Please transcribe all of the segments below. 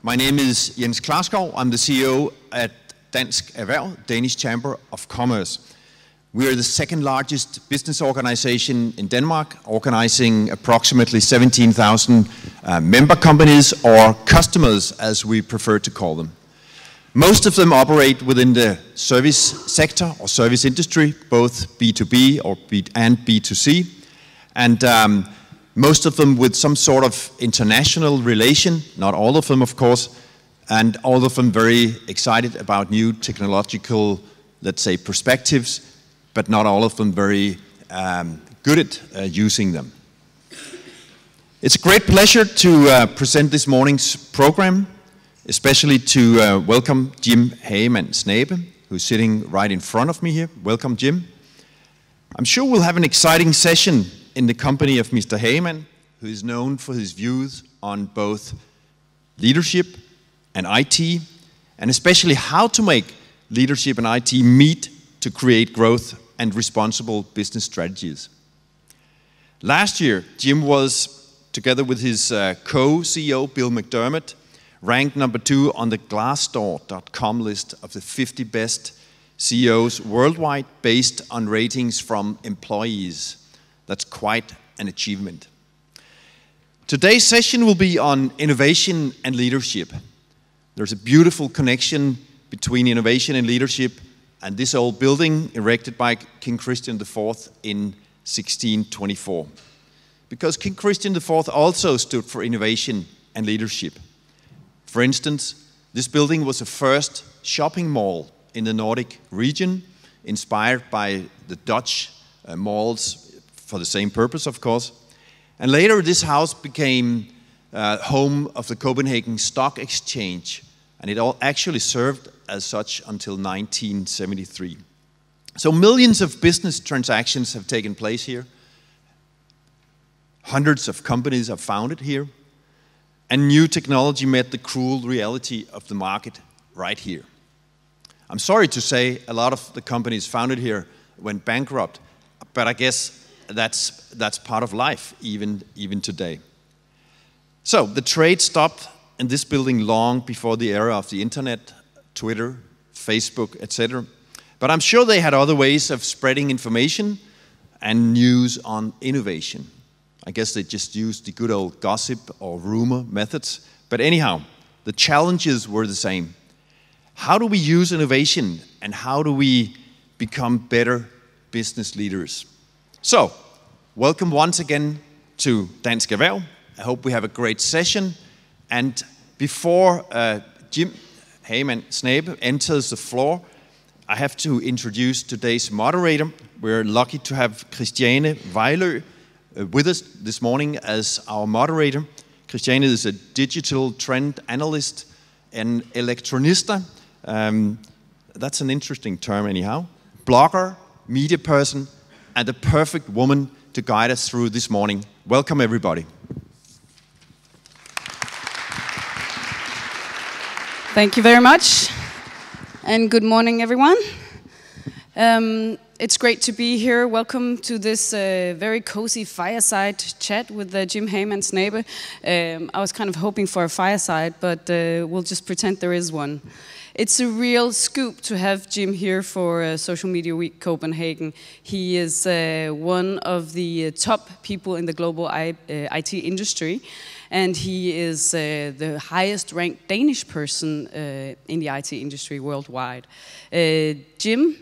My name is Jens Klarskov. I'm the CEO at Dansk Erhverv, Danish Chamber of Commerce. We are the second largest business organization in Denmark, organizing approximately 17,000 member companies, or customers as we prefer to call them. Most of them operate within the service sector or service industry, both B2B and B2C, and most of them with some sort of international relation, not all of them of course, and all of them very excited about new technological, let's say, perspectives, but not all of them very good at using them. It's a great pleasure to present this morning's program, especially to welcome Jim Hagemann Snabe, who's sitting right in front of me here. Welcome, Jim. I'm sure we'll have an exciting session in the company of Mr. Hagemann, who is known for his views on both leadership and IT, and especially how to make leadership and IT meet to create growth and responsible business strategies. Last year, Jim was, together with his co-CEO, Bill McDermott, ranked number 2 on the Glassdoor.com list of the 50 best CEOs worldwide based on ratings from employees. That's quite an achievement. Today's session will be on innovation and leadership. There's a beautiful connection between innovation and leadership and this old building erected by King Christian IV in 1624. Because King Christian IV also stood for innovation and leadership. For instance, this building was the first shopping mall in the Nordic region, inspired by the Dutch malls for the same purpose, of course. And later this house became home of the Copenhagen Stock Exchange, and it all actually served as such until 1973. So millions of business transactions have taken place here. Hundreds of companies are founded here, and new technology met the cruel reality of the market right here. I'm sorry to say a lot of the companies founded here went bankrupt, but I guess that's part of life, even today. So the trade stopped in this building long before the era of the internet, Twitter, Facebook, etc. But I'm sure they had other ways of spreading information and news on innovation. I guess they just used the good old gossip or rumor methods. But anyhow, the challenges were the same. How do we use innovation, and how do we become better business leaders? So, welcome once again to Dansk Erhverv. I hope we have a great session. And before Jim Hagemann Snabe enters the floor, I have to introduce today's moderator. We're lucky to have Christiane Vejlø with us this morning as our moderator. Christiane is a digital trend analyst and electronista. That's an interesting term anyhow. Blogger, media person, and the perfect woman to guide us through this morning. Welcome, everybody. Thank you very much, and good morning, everyone. It's great to be here. Welcome to this very cozy fireside chat with Jim Hagemann Snabe. I was kind of hoping for a fireside, but we'll just pretend there is one. It's a real scoop to have Jim here for Social Media Week Copenhagen. He is one of the top people in the global IT industry, and he is the highest ranked Danish person in the IT industry worldwide. Jim,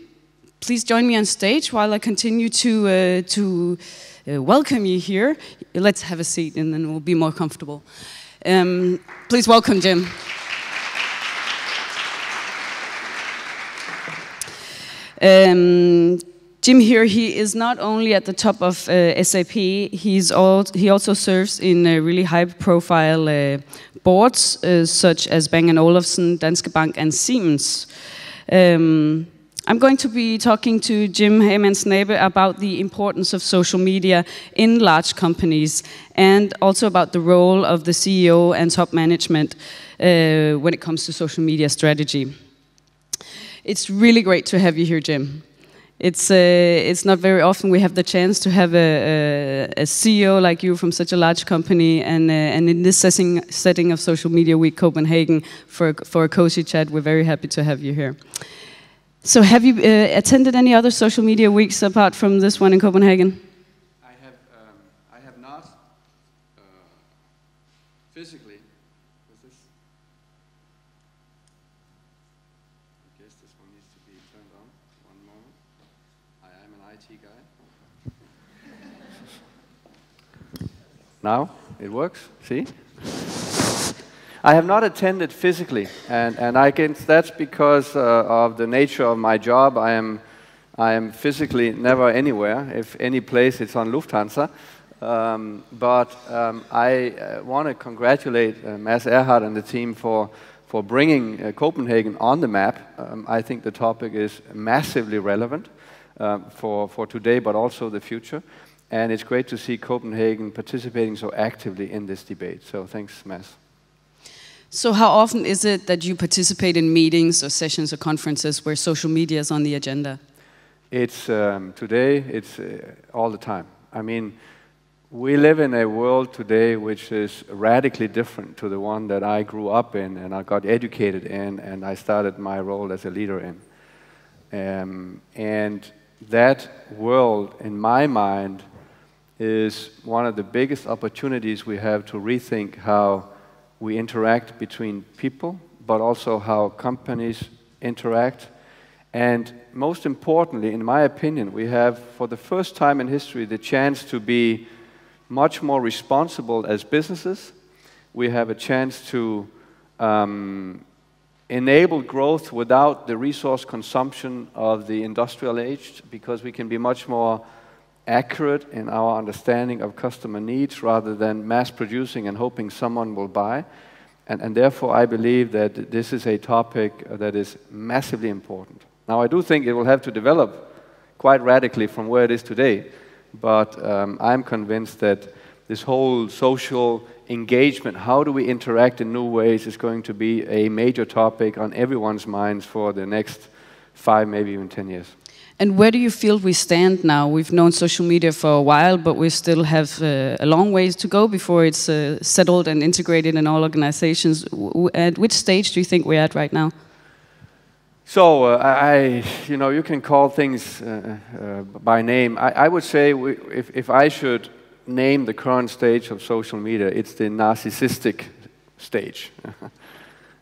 please join me on stage while I continue to welcome you here. Let's have a seat and then we'll be more comfortable. Please welcome Jim. Jim here, he is not only at the top of SAP, he also serves in really high-profile boards such as Bang & Olufsen, Danske Bank and Siemens. I'm going to be talking to Jim Hagemann Snabe about the importance of social media in large companies and also about the role of the CEO and top management when it comes to social media strategy. It's really great to have you here, Jim. It's not very often we have the chance to have a CEO like you from such a large company, and in this setting of Social Media Week Copenhagen for a cozy chat, we're very happy to have you here. So have you attended any other social media weeks apart from this one in Copenhagen? I have not physically. Was this? I guess this one needs to be turned on. One moment. I'm an IT guy. Now it works. See? I have not attended physically, and I guess that's because of the nature of my job. I am physically never anywhere. If any place, it's on Lufthansa. But I want to congratulate Mads Erhardt and the team for bringing Copenhagen on the map. I think the topic is massively relevant for today, but also the future. And it's great to see Copenhagen participating so actively in this debate. So thanks, Mads. So how often is it that you participate in meetings or sessions or conferences where social media is on the agenda? It's today, it's all the time. I mean, we live in a world today which is radically different to the one that I grew up in and I got educated in and I started my role as a leader in. And that world, in my mind, is one of the biggest opportunities we have to rethink how we interact between people, but also how companies interact. And most importantly, in my opinion, we have, for the first time in history, the chance to be much more responsible as businesses. We have a chance to enable growth without the resource consumption of the industrial age, because we can be much more accurate in our understanding of customer needs rather than mass producing and hoping someone will buy. And therefore, I believe that this is a topic that is massively important. Now, I do think it will have to develop quite radically from where it is today, but I'm convinced that this whole social engagement, how do we interact in new ways, is going to be a major topic on everyone's minds for the next 5, maybe even 10 years. And where do you feel we stand now? We've known social media for a while, but we still have a long ways to go before it's settled and integrated in all organizations. At which stage do you think we're at right now? So, you can call things by name. I would say if I should name the current stage of social media, it's the narcissistic stage.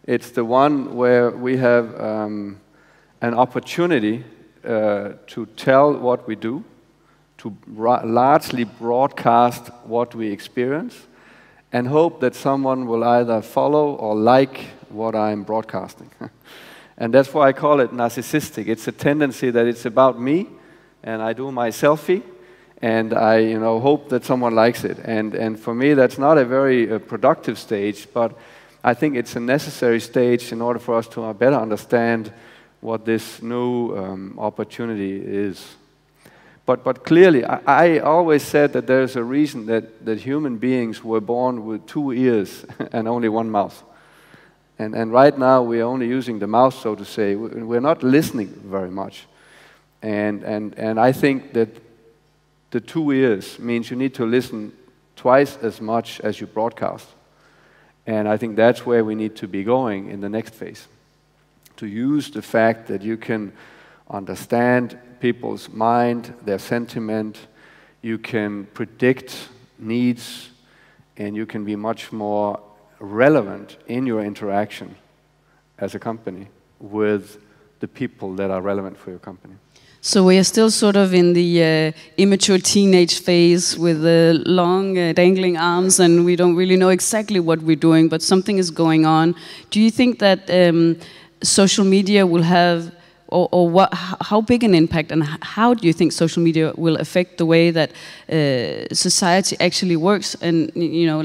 It's the one where we have an opportunity to tell what we do, to largely broadcast what we experience, and hope that someone will either follow or like what I'm broadcasting. And that's why I call it narcissistic. It's a tendency that it's about me, and I do my selfie, and I hope that someone likes it. And for me, that's not a very productive stage, but I think it's a necessary stage in order for us to better understand what this new opportunity is. But clearly, I always said that there's a reason that human beings were born with 2 ears and only 1 mouth. And right now, we are only using the mouth, so to say. We're not listening very much. And I think that the 2 ears means you need to listen twice as much as you broadcast. And I think that's where we need to be going in the next phase. To use the fact that you can understand people's mind, their sentiment, you can predict needs, and you can be much more relevant in your interaction as a company with the people that are relevant for your company. So we are still sort of in the immature teenage phase with the long dangling arms, and we don't really know exactly what we're doing, but something is going on. Do you think that social media will have, how big an impact, and how do you think social media will affect the way that society actually works, and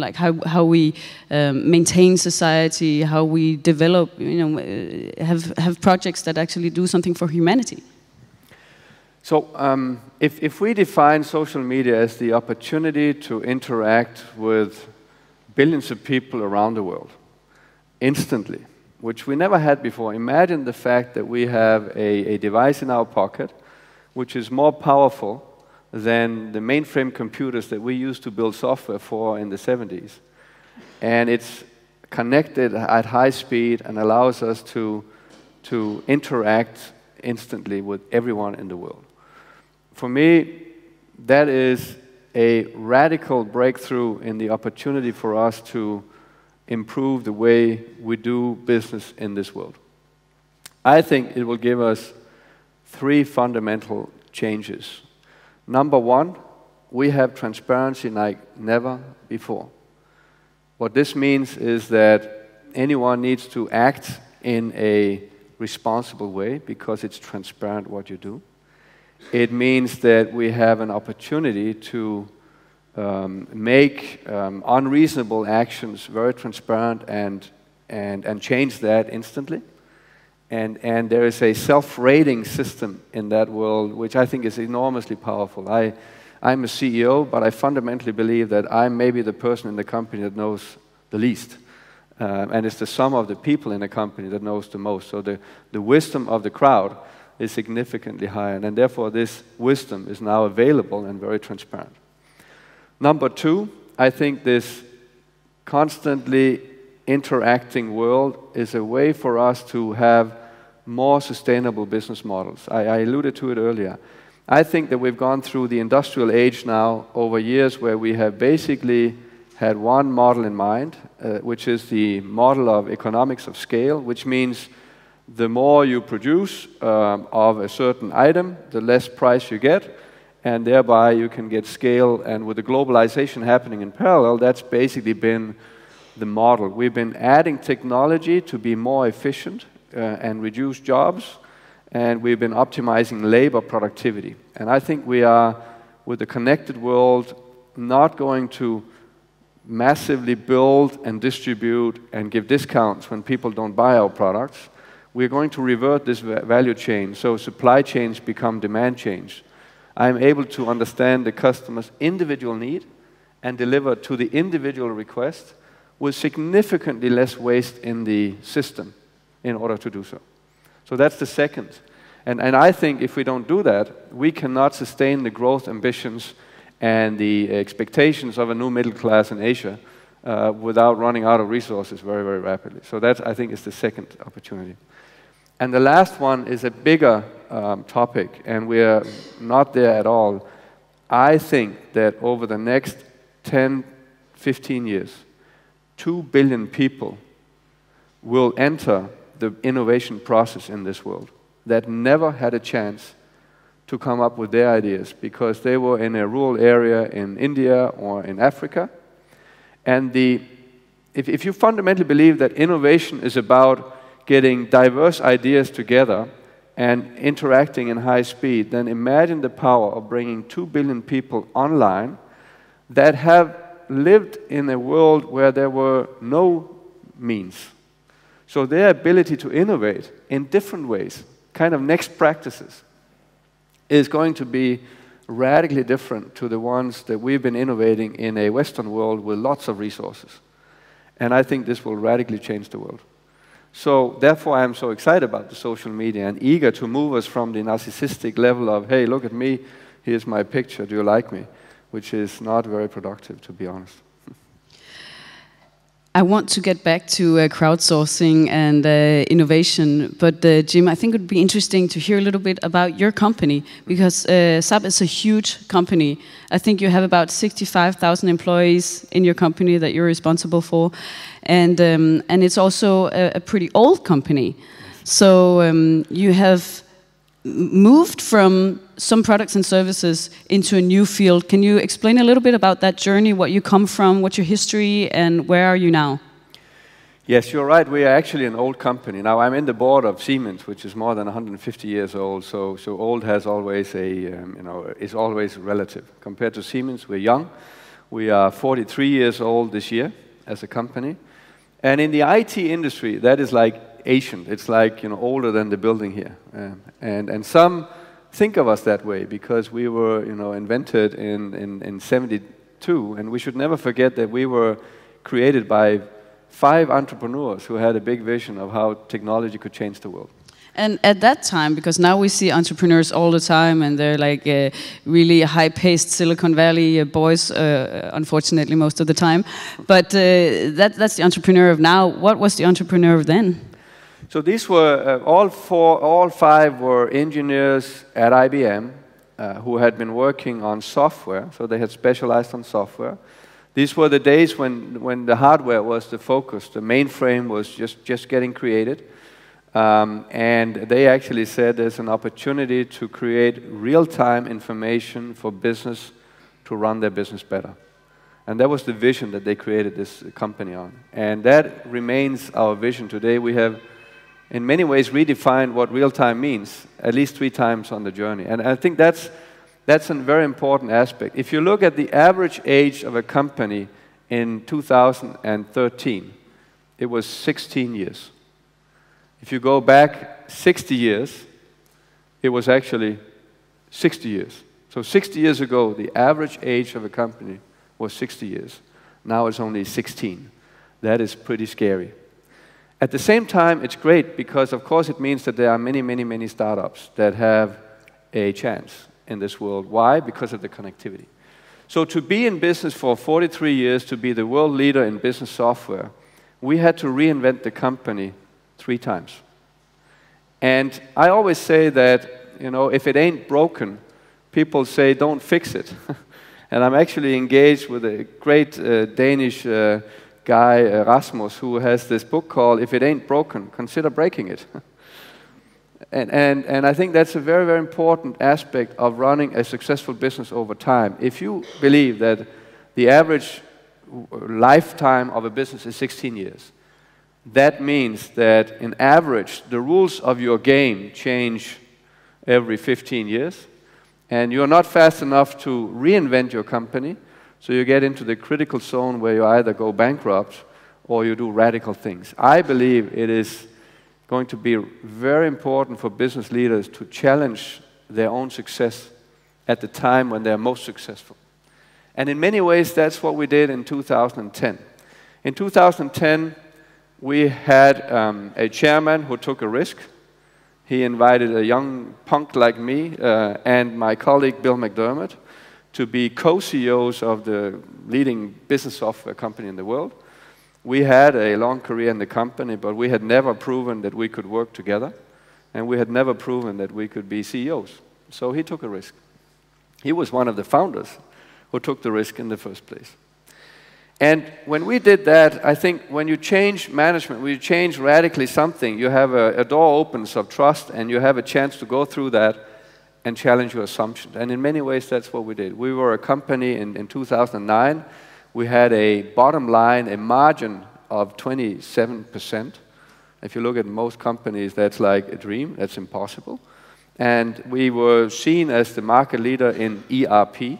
like how we maintain society, how we develop, have projects that actually do something for humanity? So if we define social media as the opportunity to interact with billions of people around the world instantly, which we never had before. Imagine the fact that we have a device in our pocket which is more powerful than the mainframe computers that we used to build software for in the 70s. And it's connected at high speed and allows us to interact instantly with everyone in the world. For me, that is a radical breakthrough in the opportunity for us to improve the way we do business in this world. I think it will give us 3 fundamental changes. Number 1, we have transparency like never before. What this means is that anyone needs to act in a responsible way because it's transparent what you do. It means that we have an opportunity to make unreasonable actions very transparent and change that instantly. And there is a self-rating system in that world, which I think is enormously powerful. I'm a CEO, but I fundamentally believe that I'm maybe the person in the company that knows the least. And it's the sum of the people in the company that knows the most. So the wisdom of the crowd is significantly higher, and therefore this wisdom is now available and very transparent. Number 2, I think this constantly interacting world is a way for us to have more sustainable business models. I alluded to it earlier. I think that we've gone through the industrial age now over years where we have basically had one model in mind, which is the model of economics of scale, which means the more you produce of a certain item, the less price you get, and thereby you can get scale. And with the globalization happening in parallel, that's basically been the model. We've been adding technology to be more efficient and reduce jobs, and we've been optimizing labor productivity. And I think we are, with the connected world, not going to massively build and distribute and give discounts when people don't buy our products. We're going to revert this value chain, so supply chains become demand chains. I'm able to understand the customer's individual need and deliver to the individual request with significantly less waste in the system in order to do so. So that's the second. And I think if we don't do that, we cannot sustain the growth ambitions and the expectations of a new middle class in Asia without running out of resources very, very rapidly. So that, I think, is the second opportunity. And the last one is a bigger topic, and we're not there at all. I think that over the next 10, 15 years, 2 billion people will enter the innovation process in this world that never had a chance to come up with their ideas because they were in a rural area in India or in Africa. And if you fundamentally believe that innovation is about getting diverse ideas together and interacting in high speed, then imagine the power of bringing 2 billion people online that have lived in a world where there were no means. So their ability to innovate in different ways, kind of next practices, is going to be radically different to the ones that we've been innovating in a Western world with lots of resources. And I think this will radically change the world. So therefore I'm so excited about the social media and eager to move us from the narcissistic level of, hey, look at me, here's my picture, do you like me? Which is not very productive, to be honest. I want to get back to crowdsourcing and innovation, but Jim, I think it would be interesting to hear a little bit about your company, because SAP is a huge company. I think you have about 65,000 employees in your company that you're responsible for, and it's also a pretty old company. So you have moved from some products and services into a new field. Can you explain a little bit about that journey, what you come from, what's your history, and where are you now? Yes, you're right. We are actually an old company. Now, I'm in the board of Siemens, which is more than 150 years old. So old has always is always relative. Compared to Siemens, we're young. We are 43 years old this year as a company. And in the IT industry, that is like ancient. It's like, older than the building here. And some think of us that way because we were, invented in 72, and we should never forget that we were created by 5 entrepreneurs who had a big vision of how technology could change the world. And at that time, because now we see entrepreneurs all the time, and they're like really high-paced Silicon Valley boys, unfortunately, most of the time. But that's the entrepreneur of now. What was the entrepreneur of then? So these were all five were engineers at IBM who had been working on software. So they had specialized on software. These were the days when the hardware was the focus. The mainframe was just getting created. And they actually said there's an opportunity to create real-time information for business to run their business better. And that was the vision that they created this company on. And that remains our vision today. We have, in many ways, redefined what real-time means, at least 3 times on the journey. And I think that's a very important aspect. If you look at the average age of a company in 2013, it was 16 years. If you go back 60 years, it was actually 60 years. So 60 years ago, the average age of a company was 60 years. Now it's only 16. That is pretty scary. At the same time, it's great because, of course, it means that there are many, many, many startups that have a chance in this world. Why? Because of the connectivity. So to be in business for 43 years, to be the world leader in business software, we had to reinvent the company 3 times. And I always say that, you know, if it ain't broken, people say don't fix it. And I'm actually engaged with a great Danish guy, Rasmus, who has this book called If It Ain't Broken, Consider Breaking It. And I think that's a very, very important aspect of running a successful business over time. If you believe that the average lifetime of a business is 16 years, that means that in average, the rules of your game change every 15 years, and you're not fast enough to reinvent your company, so you get into the critical zone where you either go bankrupt or you do radical things. I believe it is going to be very important for business leaders to challenge their own success at the time when they're most successful. And in many ways, that's what we did in 2010. In 2010, we had a chairman who took a risk. He invited a young punk like me and my colleague Bill McDermott to be co-CEOs of the leading business software company in the world. We had a long career in the company, but we had never proven that we could work together, and we had never proven that we could be CEOs. So he took a risk. He was one of the founders who took the risk in the first place. And when we did that, I think when you change management, when you change radically something, you have a door opens of trust, and you have a chance to go through that and challenge your assumptions. And in many ways, that's what we did. We were a company in 2009. We had a bottom line, a margin of 27%. If you look at most companies, that's like a dream. That's impossible. And we were seen as the market leader in ERP,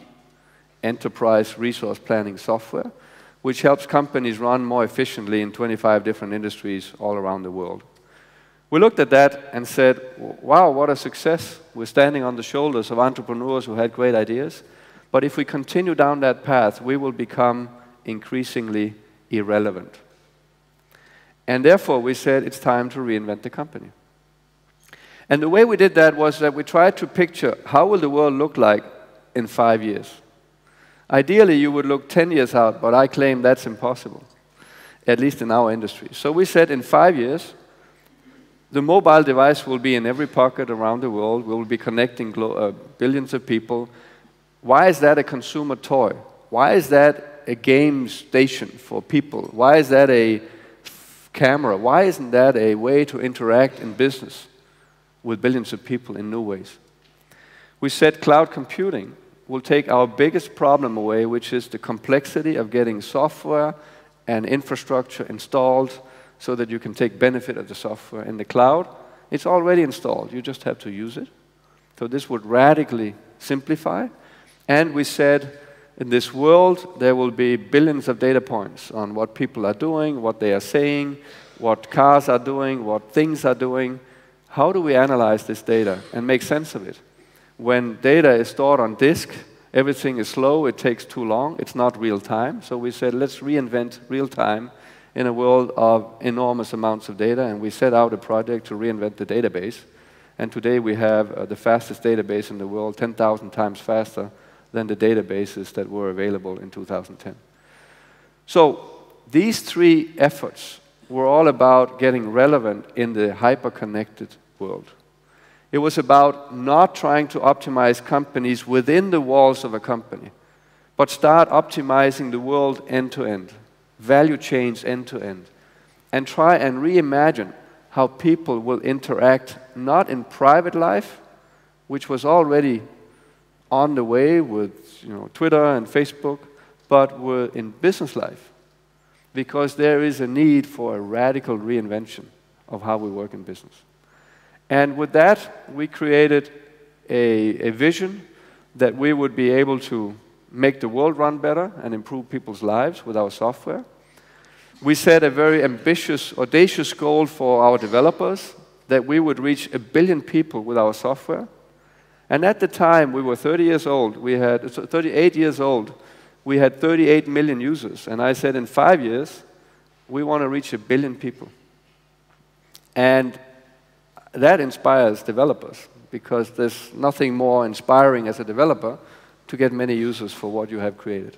Enterprise Resource Planning Software, which helps companies run more efficiently in 25 different industries all around the world. We looked at that and said, wow, what a success. We're standing on the shoulders of entrepreneurs who had great ideas. But if we continue down that path, we will become increasingly irrelevant. And therefore, we said it's time to reinvent the company. And the way we did that was that we tried to picture how will the world look like in 5 years. Ideally, you would look 10 years out, but I claim that's impossible, at least in our industry. So we said in 5 years, the mobile device will be in every pocket around the world. We will be connecting billions of people. Why is that a consumer toy? Why is that a game station for people? Why is that a camera? Why isn't that a way to interact in business with billions of people in new ways? We said cloud computing will take our biggest problem away, which is the complexity of getting software and infrastructure installed so that you can take benefit of the software. In the cloud, it's already installed. You just have to use it. So this would radically simplify. And we said, in this world, there will be billions of data points on what people are doing, what they are saying, what cars are doing, what things are doing. How do we analyze this data and make sense of it? When data is stored on disk, everything is slow, it takes too long, it's not real time. So we said, let's reinvent real time in a world of enormous amounts of data, and we set out a project to reinvent the database. And today we have the fastest database in the world, 10,000 times faster than the databases that were available in 2010. So these three efforts were all about getting relevant in the hyper-connected world. It was about not trying to optimize companies within the walls of a company, but start optimizing the world end-to-end, value chains end-to-end, and try and reimagine how people will interact not in private life, which was already on the way with Twitter and Facebook, but in business life, because there is a need for a radical reinvention of how we work in business. And with that, we created a vision that we would be able to make the world run better and improve people's lives with our software. We set a very ambitious, audacious goal for our developers that we would reach 1 billion people with our software. And at the time, we were 38 years old, we had 38 million users. And I said, in 5 years, we want to reach 1 billion people. And that inspires developers, because there's nothing more inspiring as a developer to get many users for what you have created.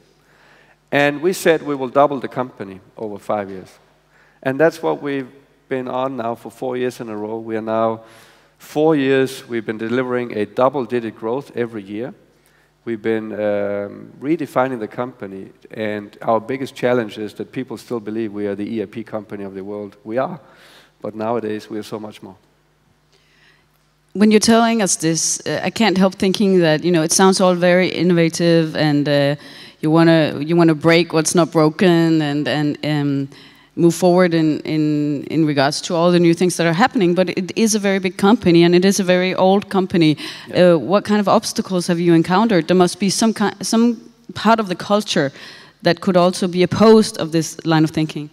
And we said we will double the company over 5 years. And that's what we've been on now for 4 years in a row. We are now 4 years, we've been delivering a double-digit growth every year. We've been redefining the company, and our biggest challenge is that people still believe we are the ERP company of the world. We are, but nowadays we are so much more. When you're telling us this, I can't help thinking that it sounds all very innovative, and you wanna break what's not broken, and move forward in regards to all the new things that are happening. But it is a very big company, and it is a very old company. Yeah. What kind of obstacles have you encountered? There must be some part of the culture that could also be opposed of this line of thinking.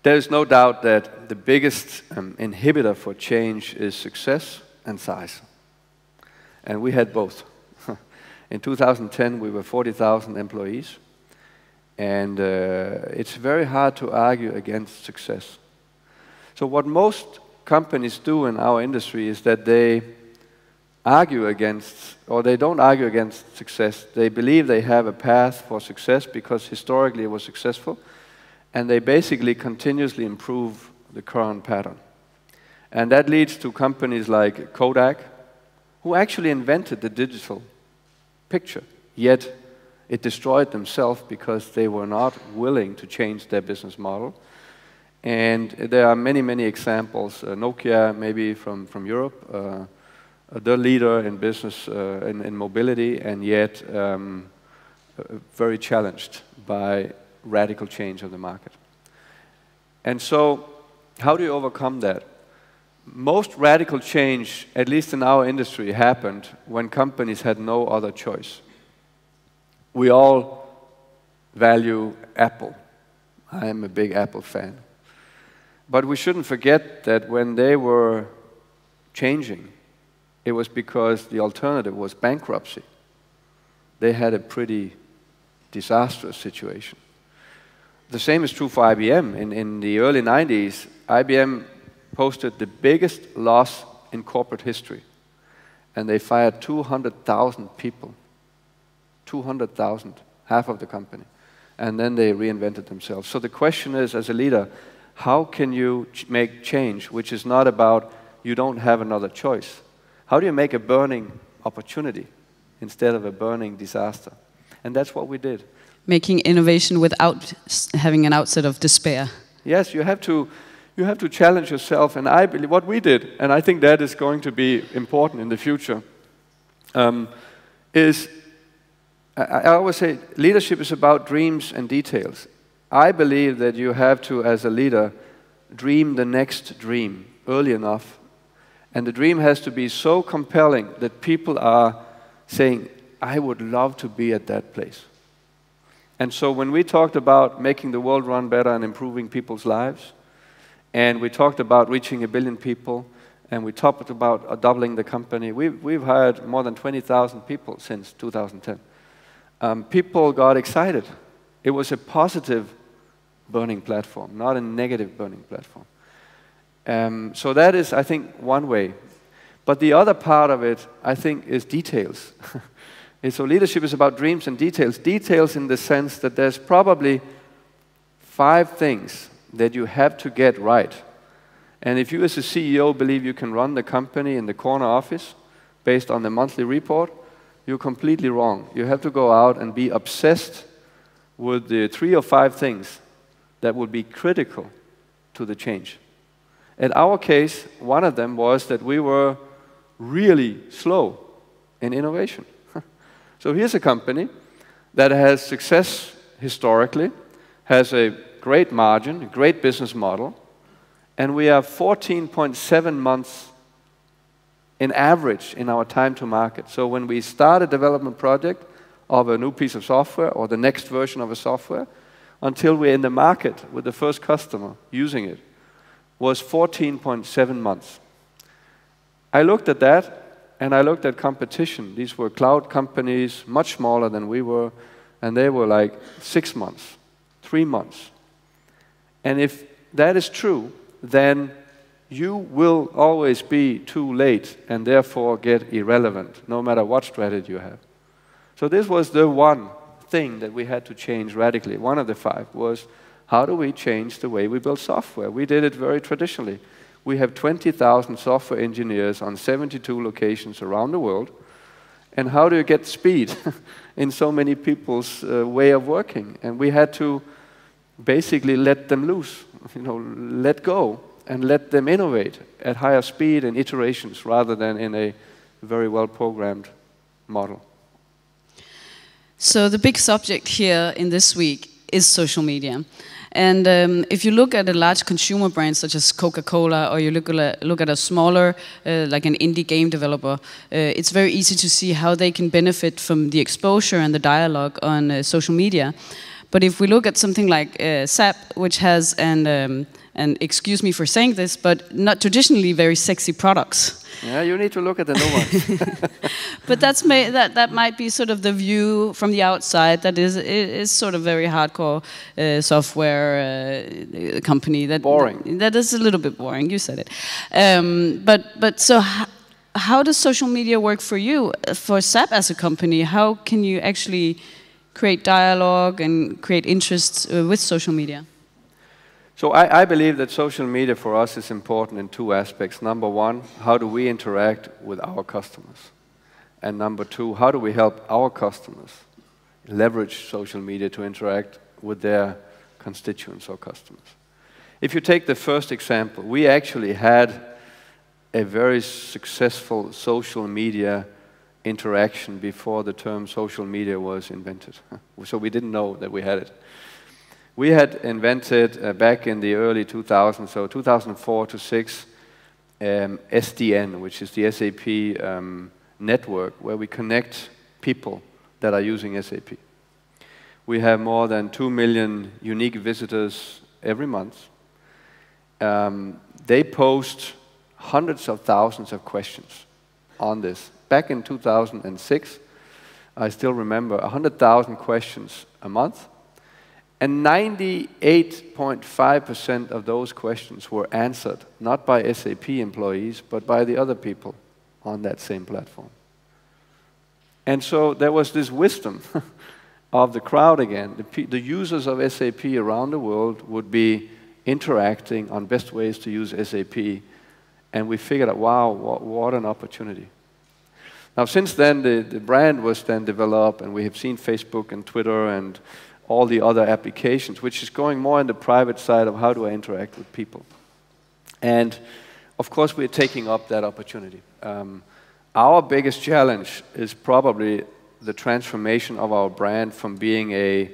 There's no doubt that the biggest inhibitor for change is success and size. And we had both. In 2010, we were 40,000 employees. And it's very hard to argue against success. So what most companies do in our industry is that they argue against, or they don't argue against success. They believe they have a path for success because historically it was successful. And they basically continuously improve the current pattern. And that leads to companies like Kodak, who actually invented the digital picture, yet it destroyed themselves because they were not willing to change their business model. And there are many, many examples. Nokia, maybe from Europe, the leader in business, in mobility, and yet very challenged by radical change of the market. And so, how do you overcome that? Most radical change, at least in our industry, happened when companies had no other choice. We all value Apple. I am a big Apple fan. But we shouldn't forget that when they were changing, it was because the alternative was bankruptcy. They had a pretty disastrous situation. The same is true for IBM. In the early 90s, IBM posted the biggest loss in corporate history. And they fired 200,000 people. 200,000, half of the company. And then they reinvented themselves. So the question is, as a leader, how can you make change, which is not about you don't have another choice? How do you make a burning opportunity instead of a burning disaster? And that's what we did. Making innovation without having an outset of despair. Yes, you have to challenge yourself, and I believe what we did, and I think that is going to be important in the future, is I always say leadership is about dreams and details. I believe that you have to, as a leader, dream the next dream early enough. And the dream has to be so compelling that people are saying, I would love to be at that place. And so when we talked about making the world run better and improving people's lives, and we talked about reaching 1 billion people, and we talked about doubling the company, we've hired more than 20,000 people since 2010. People got excited. It was a positive burning platform, not a negative burning platform. So that is, I think, one way. But the other part of it, I think, is details. And so leadership is about dreams and details. Details in the sense that there's probably 5 things that you have to get right. And if you as a CEO believe you can run the company in the corner office based on the monthly report, you're completely wrong. You have to go out and be obsessed with the 3 or 5 things that would be critical to the change. In our case, one of them was that we were really slow in innovation. So here's a company that has success historically, has a great margin, a great business model, and we are 14.7 months in average in our time to market. So when we start a development project of a new piece of software or the next version of a software, until we're in the market with the first customer using it, was 14.7 months. I looked at that, and I looked at competition. These were cloud companies, much smaller than we were, and they were like 6 months, 3 months. And if that is true, then you will always be too late and therefore get irrelevant, no matter what strategy you have. So this was the one thing that we had to change radically. One of the 5 was, how do we change the way we build software? We did it very traditionally. We have 20,000 software engineers on 72 locations around the world. And how do you get speed in so many people's way of working? And we had to basically let them loose, let go, and let them innovate at higher speed and iterations rather than in a very well-programmed model. So the big subject here in this week is social media. And if you look at a large consumer brand such as Coca-Cola, or you look at a smaller, like an indie game developer, it's very easy to see how they can benefit from the exposure and the dialogue on social media. But if we look at something like SAP, which has and excuse me for saying this, but not traditionally very sexy products. Yeah, you need to look at the new one. But that might be sort of the view from the outside. That is sort of very hardcore software company. Boring. That is a little bit boring. You said it. But so how does social media work for you, for SAP as a company? How can you actually create dialogue and create interest with social media? So I believe that social media for us is important in 2 aspects. Number 1, how do we interact with our customers? And number 2, how do we help our customers leverage social media to interact with their constituents or customers? If you take the first example, we actually had a very successful social media interaction before the term social media was invented. So we didn't know that we had it. We had invented back in the early 2000s, so 2004 to 6, SDN, which is the SAP network, where we connect people that are using SAP. We have more than 2 million unique visitors every month. They post hundreds of thousands of questions on this. Back in 2006, I still remember 100,000 questions a month. And 98.5% of those questions were answered, not by SAP employees, but by the other people on that same platform. And so there was this wisdom of the crowd again. The users of SAP around the world would be interacting on best ways to use SAP. And we figured out, wow, what an opportunity. Now, since then, the brand was then developed, and we have seen Facebook and Twitter and all the other applications, which is going more in the private side of how do I interact with people. And of course, we're taking up that opportunity. Our biggest challenge is probably the transformation of our brand from being a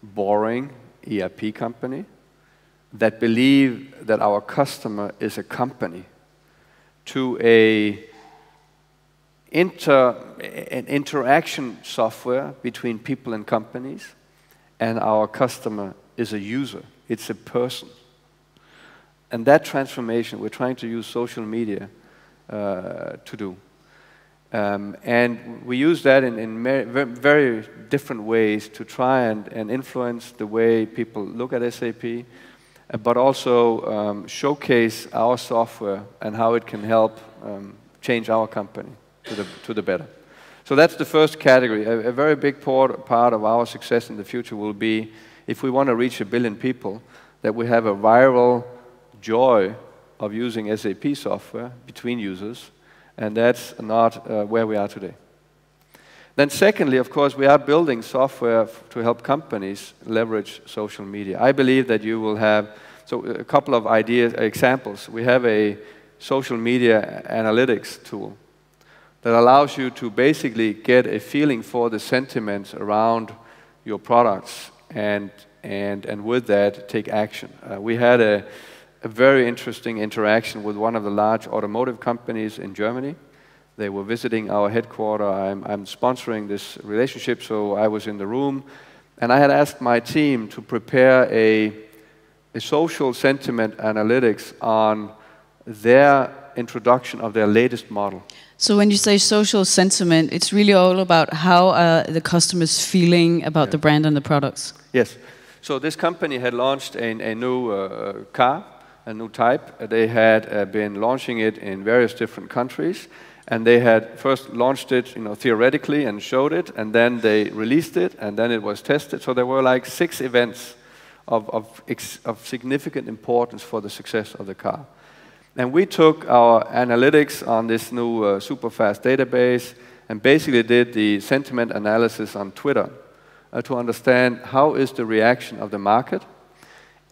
boring ERP company that believe that our customer is a company to an interaction software between people and companies, and our customer is a user. It's a person. And that transformation, we're trying to use social media to do. And we use that in very different ways to try and influence the way people look at SAP, but also showcase our software and how it can help change our company to the better. So that's the first category. A very big part of our success in the future will be, if we want to reach 1 billion people, that we have a viral joy of using SAP software between users, and that's not where we are today. Then secondly, of course, we are building software to help companies leverage social media. I believe that you will have, so a couple of examples. We have a social media analytics tool that allows you to basically get a feeling for the sentiments around your products and with that take action. We had a very interesting interaction with one of the large automotive companies in Germany. They were visiting our headquarters. I'm sponsoring this relationship, so I was in the room, and I had asked my team to prepare a social sentiment analytics on their introduction of their latest model. So when you say social sentiment, it's really all about how the customers feeling about the brand and the products. Yes. So this company had launched a new car, a new type. They had been launching it in various different countries, and they had first launched it, theoretically and showed it, and then they released it, and then it was tested. So there were like 6 events of significant importance for the success of the car. And we took our analytics on this new super fast database and basically did the sentiment analysis on Twitter to understand how is the reaction of the market.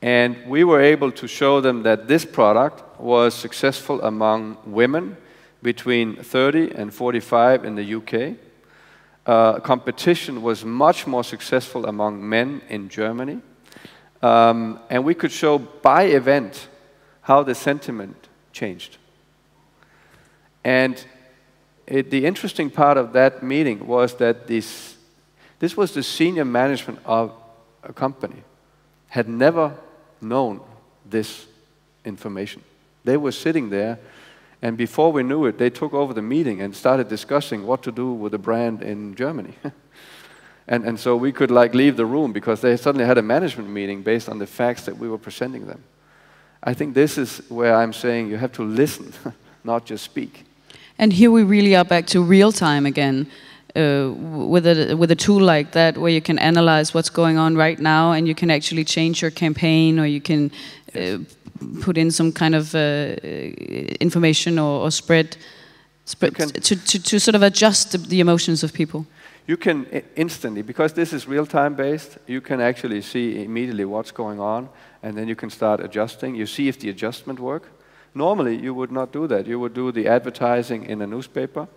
And we were able to show them that this product was successful among women between 30 and 45 in the UK. Competition was much more successful among men in Germany. And we could show by event how the sentiment changed. And the interesting part of that meeting was that this was the senior management of a company, had never known this information. They were sitting there, and before we knew it, they took over the meeting and started discussing what to do with the brand in Germany. and so we could leave the room because they suddenly had a management meeting based on the facts that we were presenting them. I think this is where I'm saying you have to listen, not just speak. And here we really are back to real time again, with a tool like that where you can analyze what's going on right now, and you can actually change your campaign, or you can put in some kind of information or spread to sort of adjust the emotions of people. You can instantly, because this is real-time based, you can actually see immediately what's going on, and then you can start adjusting. You see if the adjustment works. Normally, you would not do that. You would do the advertising in a newspaper.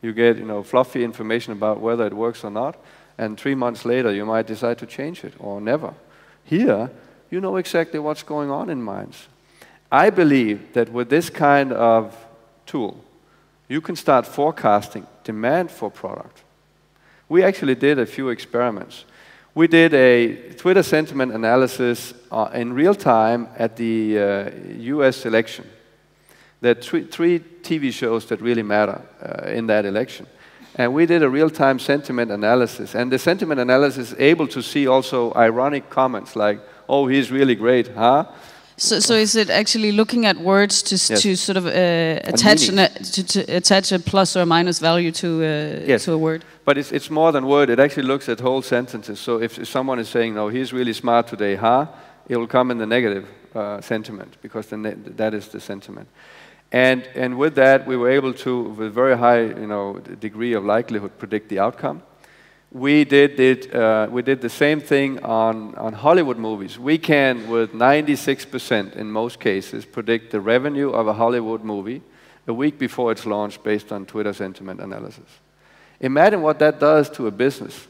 You get, fluffy information about whether it works or not, and 3 months later, you might decide to change it, or never. Here, you know exactly what's going on in minds. I believe that with this kind of tool, you can start forecasting demand for product. We actually did a few experiments. We did a Twitter sentiment analysis in real time at the US election. There are 3 TV shows that really matter in that election. And we did a real-time sentiment analysis. And the sentiment analysis is able to see also ironic comments like, oh, he's really great, huh? So is it actually looking at words to sort of attach a plus or minus value to a word? But it's more than word. It actually looks at whole sentences. So if someone is saying, no, he's really smart today, huh? It will come in the negative sentiment, because that is the sentiment. And with that, we were able to, with very high degree of likelihood, predict the outcome. We did the same thing on Hollywood movies. We can, with 96% in most cases, predict the revenue of a Hollywood movie a week before it's launched based on Twitter sentiment analysis. Imagine what that does to a business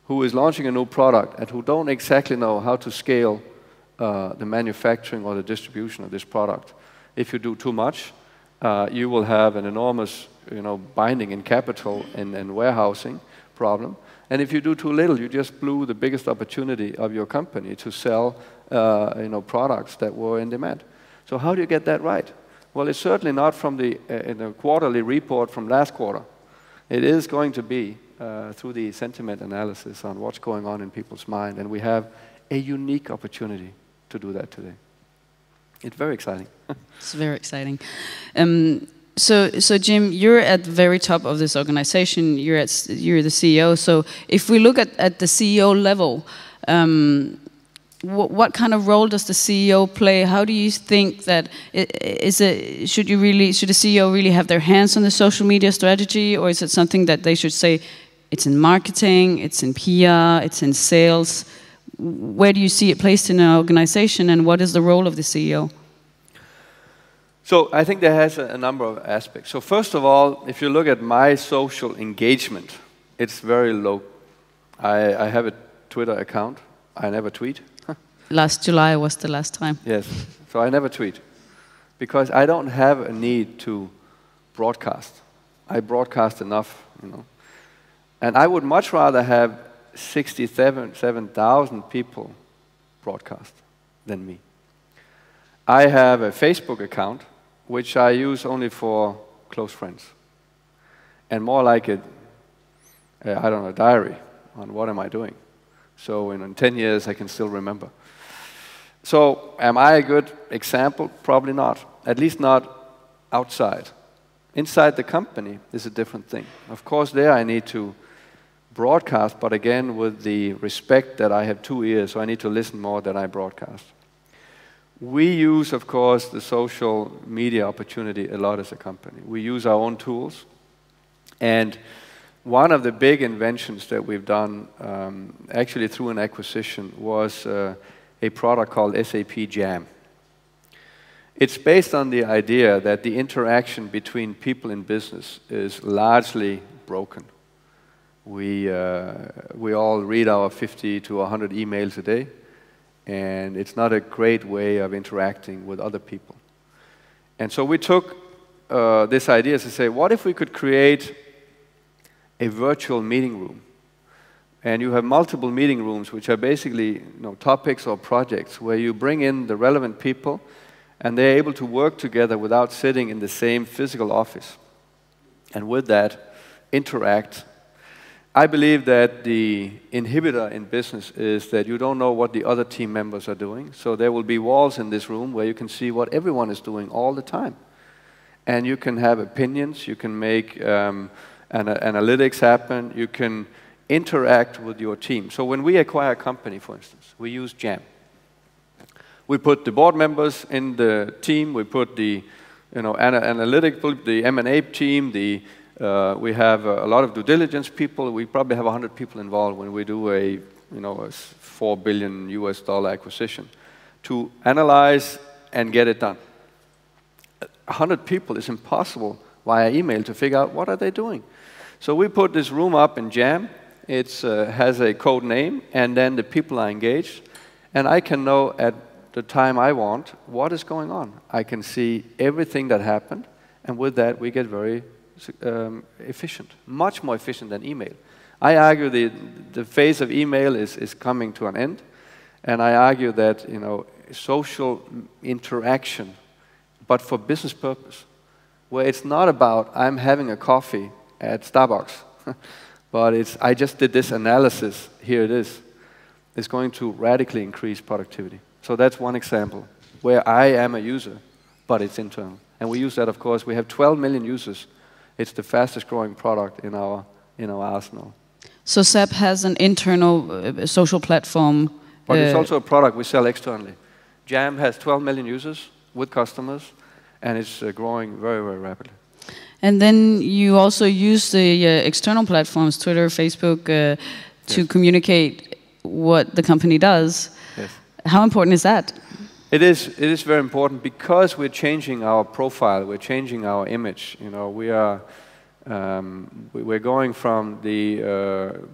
who is launching a new product and who don't exactly know how to scale the manufacturing or the distribution of this product. If you do too much, you will have an enormous binding in capital and warehousing problem. And if you do too little, you just blew the biggest opportunity of your company to sell products that were in demand. So how do you get that right? Well, it's certainly not from the quarterly report from last quarter. It is going to be through the sentiment analysis on what's going on in people's mind, and we have a unique opportunity to do that today. It's very exciting. It's very exciting. So Jim, you're at the very top of this organization. You're the CEO. So if we look at the CEO level, what kind of role does the CEO play? How do you think that should the CEO really have their hands on the social media strategy, or is it something that they should say it's in marketing, it's in PR, it's in sales? Where do you see it placed in an organization, and what is the role of the CEO? So I think that has a number of aspects. So first of all, if you look at my social engagement, it's very low. I have a Twitter account. I never tweet. Last July was the last time. Yes, so I never tweet. Because I don't have a need to broadcast. I broadcast enough, you know. And I would much rather have 67,000 people broadcast than me. I have a Facebook account, which I use only for close friends. And more like a diary on what am I doing. So in 10 years, I can still remember. So am I a good example? Probably not. At least not outside. Inside the company is a different thing. Of course, there I need to broadcast, but again, with the respect that I have 2 ears, so I need to listen more than I broadcast. We use, of course, the social media opportunity a lot as a company. We use our own tools. And one of the big inventions that we've done, actually through an acquisition, was a product called SAP Jam. It's based on the idea that the interaction between people in business is largely broken. We all read our 50 to 100 emails a day, and it's not a great way of interacting with other people. And so we took this idea to say, what if we could create a virtual meeting room? And you have multiple meeting rooms, which are basically topics or projects where you bring in the relevant people, and they're able to work together without sitting in the same physical office. And with that, interact. I believe that the inhibitor in business is that you don't know what the other team members are doing. So there will be walls in this room where you can see what everyone is doing all the time. And you can have opinions, you can make analytics happen, you can interact with your team. So when we acquire a company, for instance, we use Jam. We put the board members in the team, we put the analytical, the M&A team, we have a lot of due diligence people. We probably have 100 people involved when we do a $4 billion US acquisition to analyze and get it done. 100 people is impossible via email to figure out what are they doing. So we put this room up in Jam. It has a code name, and then the people are engaged. And I can know at the time I want what is going on. I can see everything that happened, and with that we get very efficient, much more efficient than email. I argue the phase of email is coming to an end, and I argue that social interaction, but for business purpose, where it's not about I'm having a coffee at Starbucks, but it's I just did this analysis, here it is. It's going to radically increase productivity. So that's one example where I am a user, but it's internal. And we use that, of course. We have 12 million users. It's the fastest growing product in our arsenal. So SAP has an internal social platform. But it's also a product we sell externally. Jam has 12 million users with customers, and it's growing very, very rapidly. And then you also use the external platforms, Twitter, Facebook, to communicate what the company does. Yes. How important is that? It is very important because we're changing our profile, we're changing our image. We're going from the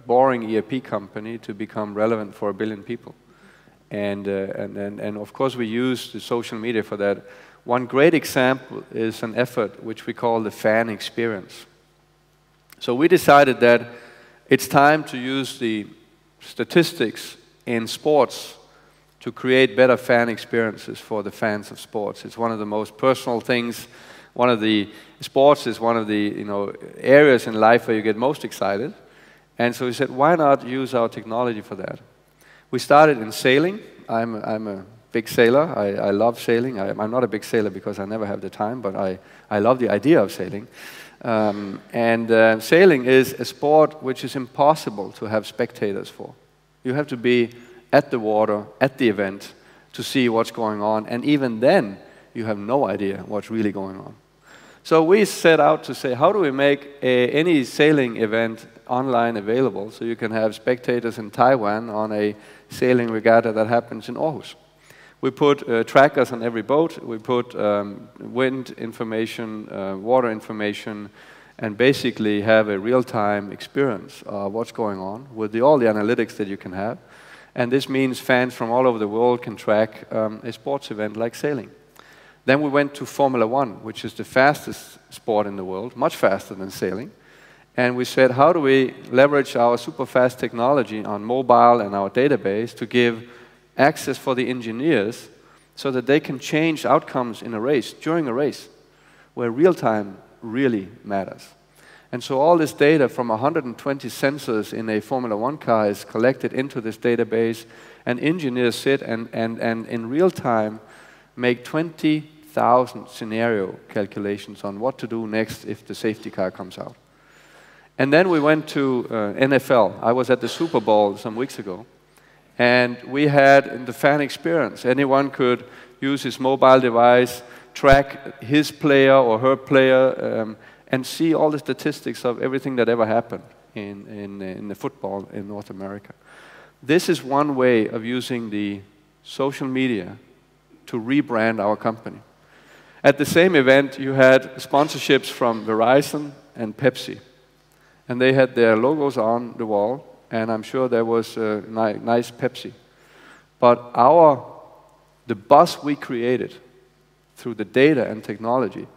boring ERP company to become relevant for 1 billion people, and of course we use the social media for that. One great example is an effort which we call the fan experience. So we decided that it's time to use the statistics in sports to create better fan experiences for the fans of sports. It's one of the most personal things Sports is one of the areas in life where you get most excited. And so we said, why not use our technology for that? We started in sailing. I'm a big sailor. I love sailing. I'm not a big sailor because I never have the time, but I love the idea of sailing. Sailing is a sport which is impossible to have spectators for. You have to be at the water, at the event, to see what's going on. And even then, you have no idea what's really going on. So we set out to say, how do we make any sailing event online available so you can have spectators in Taiwan on a sailing regatta that happens in Aarhus? We put trackers on every boat. We put wind information, water information, and basically have a real-time experience of what's going on with all the analytics that you can have. And this means fans from all over the world can track a sports event like sailing. Then we went to Formula One, which is the fastest sport in the world, much faster than sailing. And we said, how do we leverage our super fast technology on mobile and our database to give access for the engineers so that they can change outcomes in a race, during a race, where real time really matters. And so all this data from 120 sensors in a Formula One car is collected into this database, and engineers sit and in real time make 20,000 scenario calculations on what to do next if the safety car comes out. And then we went to NFL. I was at the Super Bowl some weeks ago, and we had the fan experience. Anyone could use his mobile device, track his player or her player, and see all the statistics of everything that ever happened in the football in North America. This is one way of using the social media to rebrand our company. At the same event, you had sponsorships from Verizon and Pepsi. And they had their logos on the wall, and I'm sure there was a nice Pepsi. But the buzz we created through the data and technology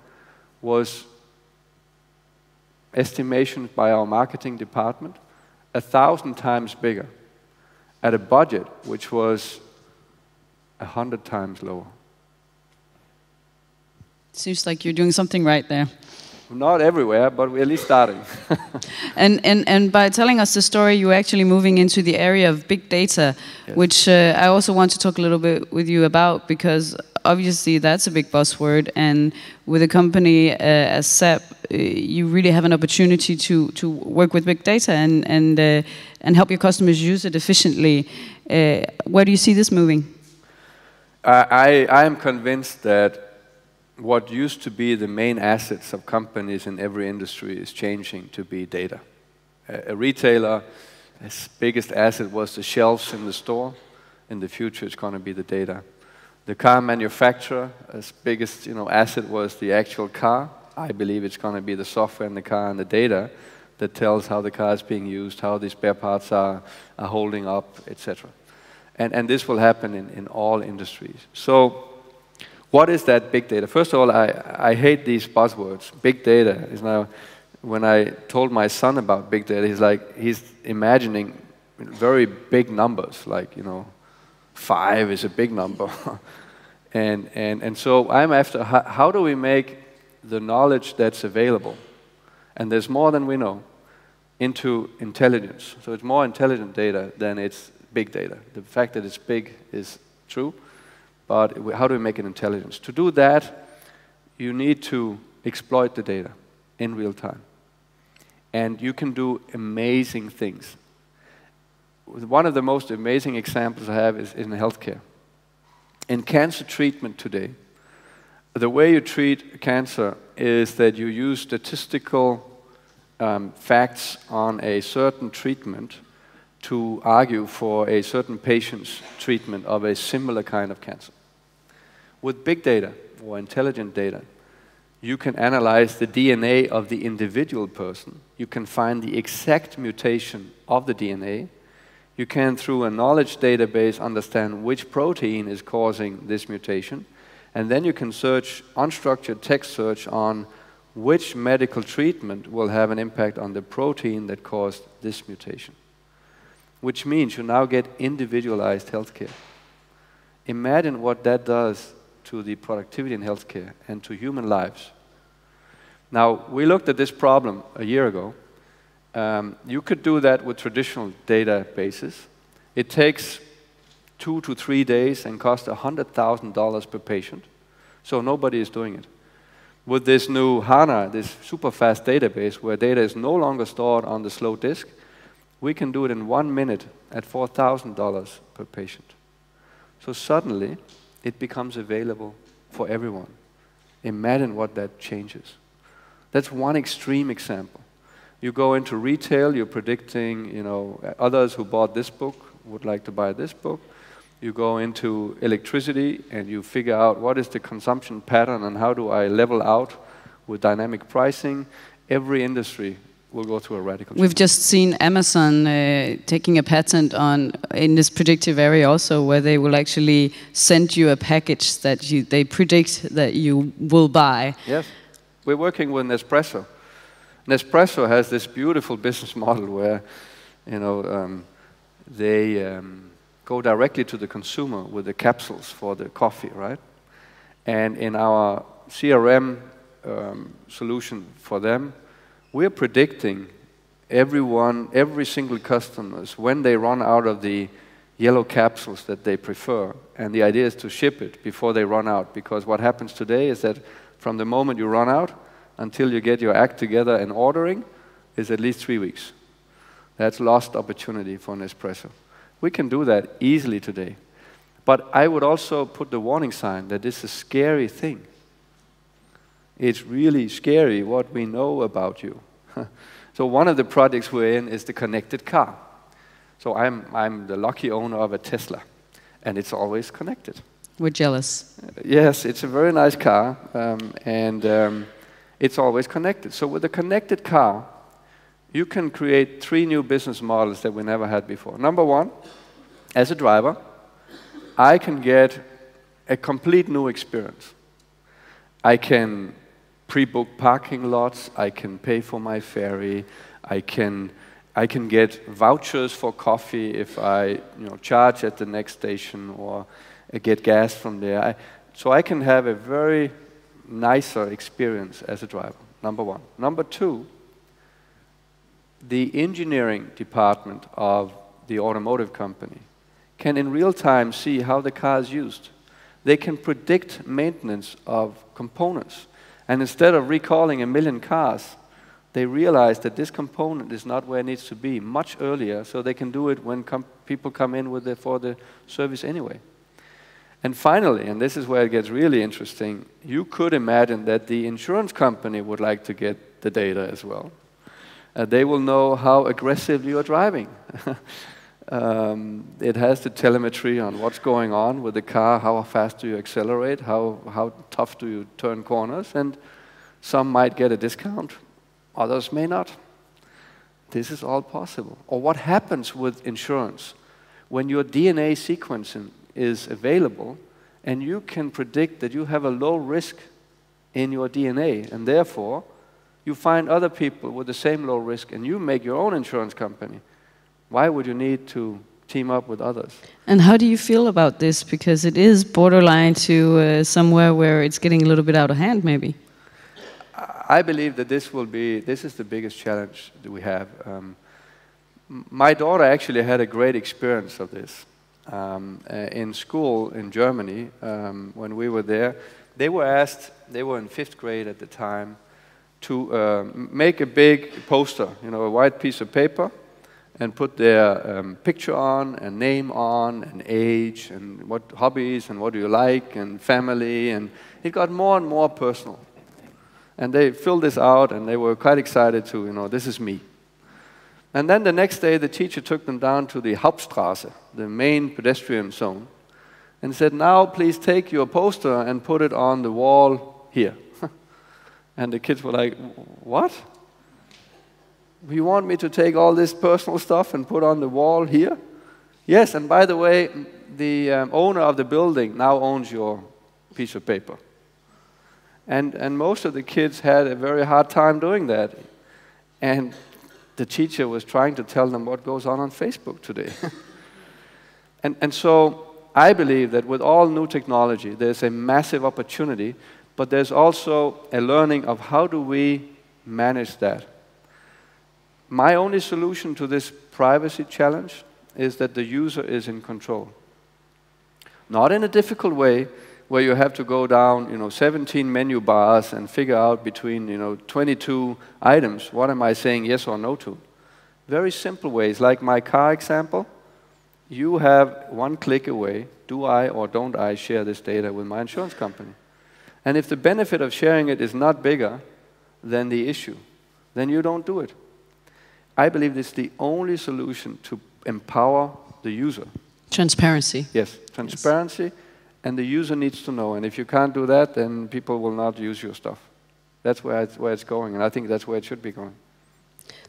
was estimation by our marketing department 1,000 times bigger at a budget which was 100 times lower. Seems like you're doing something right there. Not everywhere, but we're at least starting. and by telling us the story, you're actually moving into the area of big data, yes, which I also want to talk a little bit with you about, because obviously that's a big buzzword, and with a company as SAP, you really have an opportunity to work with big data and help your customers use it efficiently. Where do you see this moving? I am convinced that what used to be the main assets of companies in every industry is changing to be data. A retailer, his biggest asset was the shelves in the store. In the future, it's going to be the data. The car manufacturer, his biggest asset was the actual car. I believe it's going to be the software in the car and the data that tells how the car is being used, how the spare parts are holding up, etc. And this will happen in all industries. So what is that big data? First of all, I hate these buzzwords. Big data is now, when I told my son about big data, he's imagining very big numbers, like 5 is a big number. and so I'm after, how do we make the knowledge that's available, and there's more than we know, into intelligence. So it's more intelligent data than it's big data. The fact that it's big is true, but how do we make it intelligence? To do that, you need to exploit the data in real time. And you can do amazing things. One of the most amazing examples I have is in healthcare. In cancer treatment today, the way you treat cancer is that you use statistical facts on a certain treatment to argue for a certain patient's treatment of a similar kind of cancer. With big data or intelligent data, you can analyze the DNA of the individual person. You can find the exact mutation of the DNA. You can, through a knowledge database, understand which protein is causing this mutation. And then you can search, unstructured text search, on which medical treatment will have an impact on the protein that caused this mutation. Which means you now get individualized healthcare. Imagine what that does to the productivity in healthcare and to human lives Now, we looked at this problem a year ago. You could do that with traditional databases. It takes 2 to 3 days and costs $100,000 per patient. So nobody is doing it. With this new HANA, this super fast database where data is no longer stored on the slow disk, we can do it in 1 minute at $4,000 per patient. So suddenly, it becomes available for everyone. Imagine what that changes. That's one extreme example. You go into retail, you're predicting, others who bought this book would like to buy this book. You go into electricity and you figure out what is the consumption pattern and how do I level out with dynamic pricing. Every industry will go through a radical change. We've just seen Amazon taking a patent in this predictive area also, where they will actually send you a package that they predict that you will buy. Yes, we're working with Nespresso. Nespresso has this beautiful business model where, they go directly to the consumer with the capsules for the coffee, right? And in our CRM solution for them, we're predicting every single customer, when they run out of the yellow capsules that they prefer. And the idea is to ship it before they run out, because what happens today is that from the moment you run out until you get your act together and ordering is at least 3 weeks. That's lost opportunity for Nespresso. We can do that easily today. But I would also put the warning sign that this is a scary thing. It's really scary what we know about you. So one of the projects we're in is the connected car. So I'm the lucky owner of a Tesla, and it's always connected. We're jealous. Yes, it's a very nice car, and it's always connected. So with a connected car, you can create 3 new business models that we never had before. Number one, as a driver, I can get a complete new experience. I can pre-book parking lots, I can pay for my ferry, I can get vouchers for coffee if I charge at the next station or get gas from there. So I can have a very nicer experience as a driver, number one. Number two, the engineering department of the automotive company can in real time see how the car is used. They can predict maintenance of components. And instead of recalling 1 million cars, they realize that this component is not where it needs to be much earlier, so they can do it when people come in for the service anyway. And finally, and this is where it gets really interesting, you could imagine that the insurance company would like to get the data as well. They will know how aggressive you are driving. It has the telemetry on what's going on with the car, how fast do you accelerate, how tough do you turn corners, and some might get a discount, others may not. This is all possible. Or what happens with insurance when your DNA sequencing is available and you can predict that you have a low risk in your DNA, and therefore you find other people with the same low risk and you make your own insurance company. Why would you need to team up with others? And how do you feel about this? Because it is borderline to somewhere where it's getting a little bit out of hand, maybe. I believe that this is the biggest challenge that we have. My daughter actually had a great experience of this. In school in Germany, when we were there, they were asked, they were in 5th grade at the time, to make a big poster, a white piece of paper, and put their picture on, and name on, and age, and what hobbies, and what do you like, and family, and it got more and more personal. And they filled this out, and they were quite excited to, this is me. And then the next day, the teacher took them down to the Hauptstraße, the main pedestrian zone, and said, now please take your poster and put it on the wall here. And the kids were like, what? You want me to take all this personal stuff and put on the wall here? Yes, and by the way, the owner of the building now owns your piece of paper. And most of the kids had a very hard time doing that. And the teacher was trying to tell them what goes on Facebook today. and so I believe that with all new technology, there's a massive opportunity but there's also a learning of how do we manage that. My only solution to this privacy challenge is that the user is in control. Not in a difficult way, where you have to go down, 17 menu bars and figure out between, 22 items, what am I saying yes or no to? Very simple ways, like my car example. You have one click away, do I or don't I share this data with my insurance company? And if the benefit of sharing it is not bigger than the issue, then you don't do it. I believe this is the only solution to empower the user. Transparency. Yes, transparency. Yes. And the user needs to know. And if you can't do that, then people will not use your stuff. That's where it's going. And I think that's where it should be going.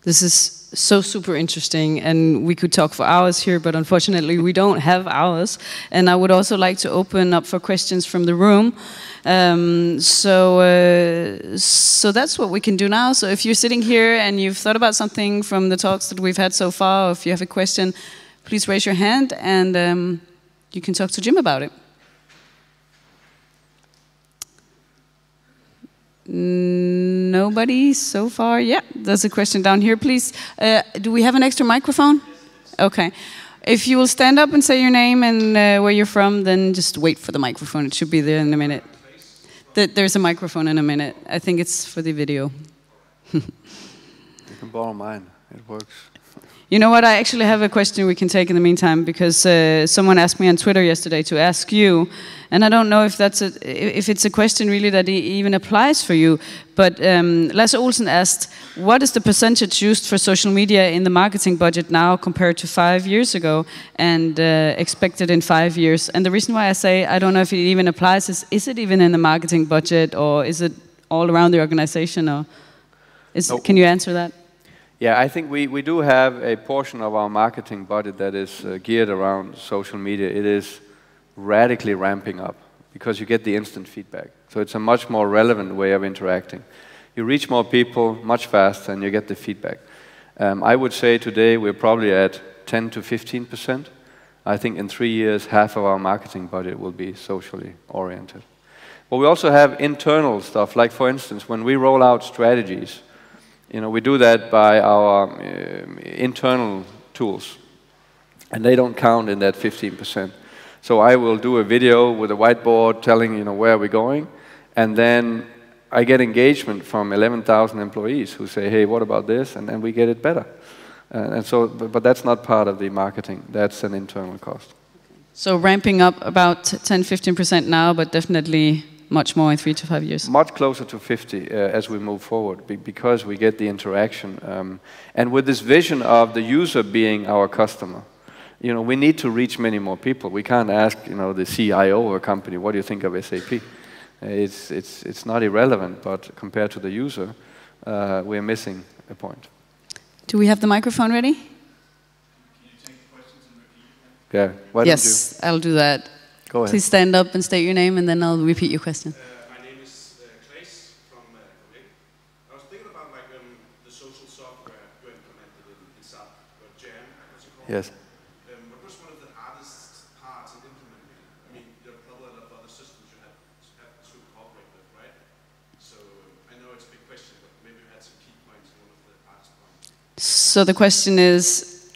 This is so super interesting, and we could talk for hours here, but unfortunately we don't have hours. And I would also like to open up for questions from the room. So that's what we can do now. So if you're sitting here and you've thought about something from the talks that we've had so far, or if you have a question, please raise your hand, and you can talk to Jim about it. Nobody so far? Yeah, there's a question down here, please. Do we have an extra microphone? Okay. If you will stand up and say your name and where you're from, then just wait for the microphone. It should be there in a minute. There's a microphone in a minute. I think it's for the video. You can borrow mine. It works. You know what? I actually have a question we can take in the meantime, because someone asked me on Twitter yesterday to ask you, and I don't know if it's a question really that even applies for you. But Lasse Olsen asked, "What is the percentage used for social media in the marketing budget now compared to 5 years ago, and expected in 5 years?" And the reason why I say I don't know if it even applies is it even in the marketing budget, or is it all around the organization, or can you answer that? Yeah, I think we do have a portion of our marketing budget that is geared around social media. It is radically ramping up because you get the instant feedback. So it's a much more relevant way of interacting. You reach more people much faster and you get the feedback. I would say today we're probably at 10 to 15%. I think in 3 years, half of our marketing budget will be socially oriented. But we also have internal stuff, like for instance, when we roll out strategies, we do that by our internal tools, and they don't count in that 15%. So I will do a video with a whiteboard telling, where we're going, and then I get engagement from 11,000 employees who say, hey, what about this? And then we get it better. But that's not part of the marketing. That's an internal cost. So ramping up about 10-15% now, but definitely much more in 3 to 5 years. Much closer to 50 as we move forward, because we get the interaction. And with this vision of the user being our customer, we need to reach many more people. We can't ask, the CIO of a company, what do you think of SAP? It's not irrelevant, but compared to the user, we're missing a point. Do we have the microphone ready? Can you take the questions and repeat them? Yeah. Why yes, don't you? I'll do that. Go ahead. Please stand up and state your name, and then I'll repeat your question. My name is Claes from Copenhagen. I was thinking about the social software you implemented in SAP, Jam, as you call it. Yes. What was one of the hardest parts in implementing it? I mean, there are probably a lot of other systems you have to cooperate with, right? So I know it's a big question, but maybe you had some key points and one of the hardest points. So the question is,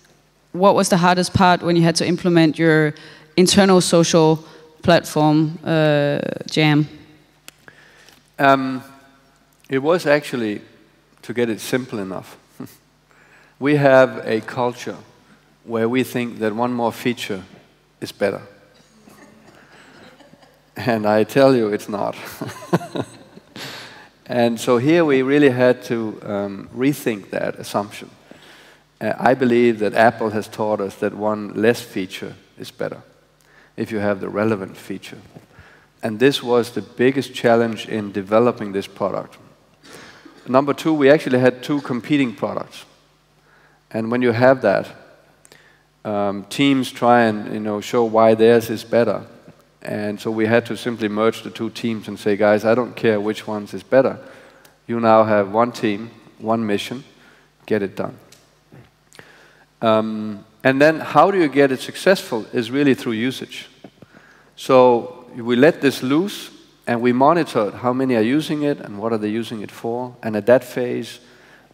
what was the hardest part when you had to implement your internal social platform, Jam? It was actually to get it simple enough. We have a culture where we think that one more feature is better. And I tell you, it's not. And so here we really had to rethink that assumption. I believe that Apple has taught us that one less feature is better if you have the relevant feature. And this was the biggest challenge in developing this product. Number two, we actually had 2 competing products. And when you have that, teams try and show why theirs is better. And so we had to simply merge the 2 teams and say, guys, I don't care which ones is better. You now have one team, one mission, get it done. And then how do you get it successful is really through usage. So we let this loose, And we monitored how many are using it and what are they using it for. And at that phase,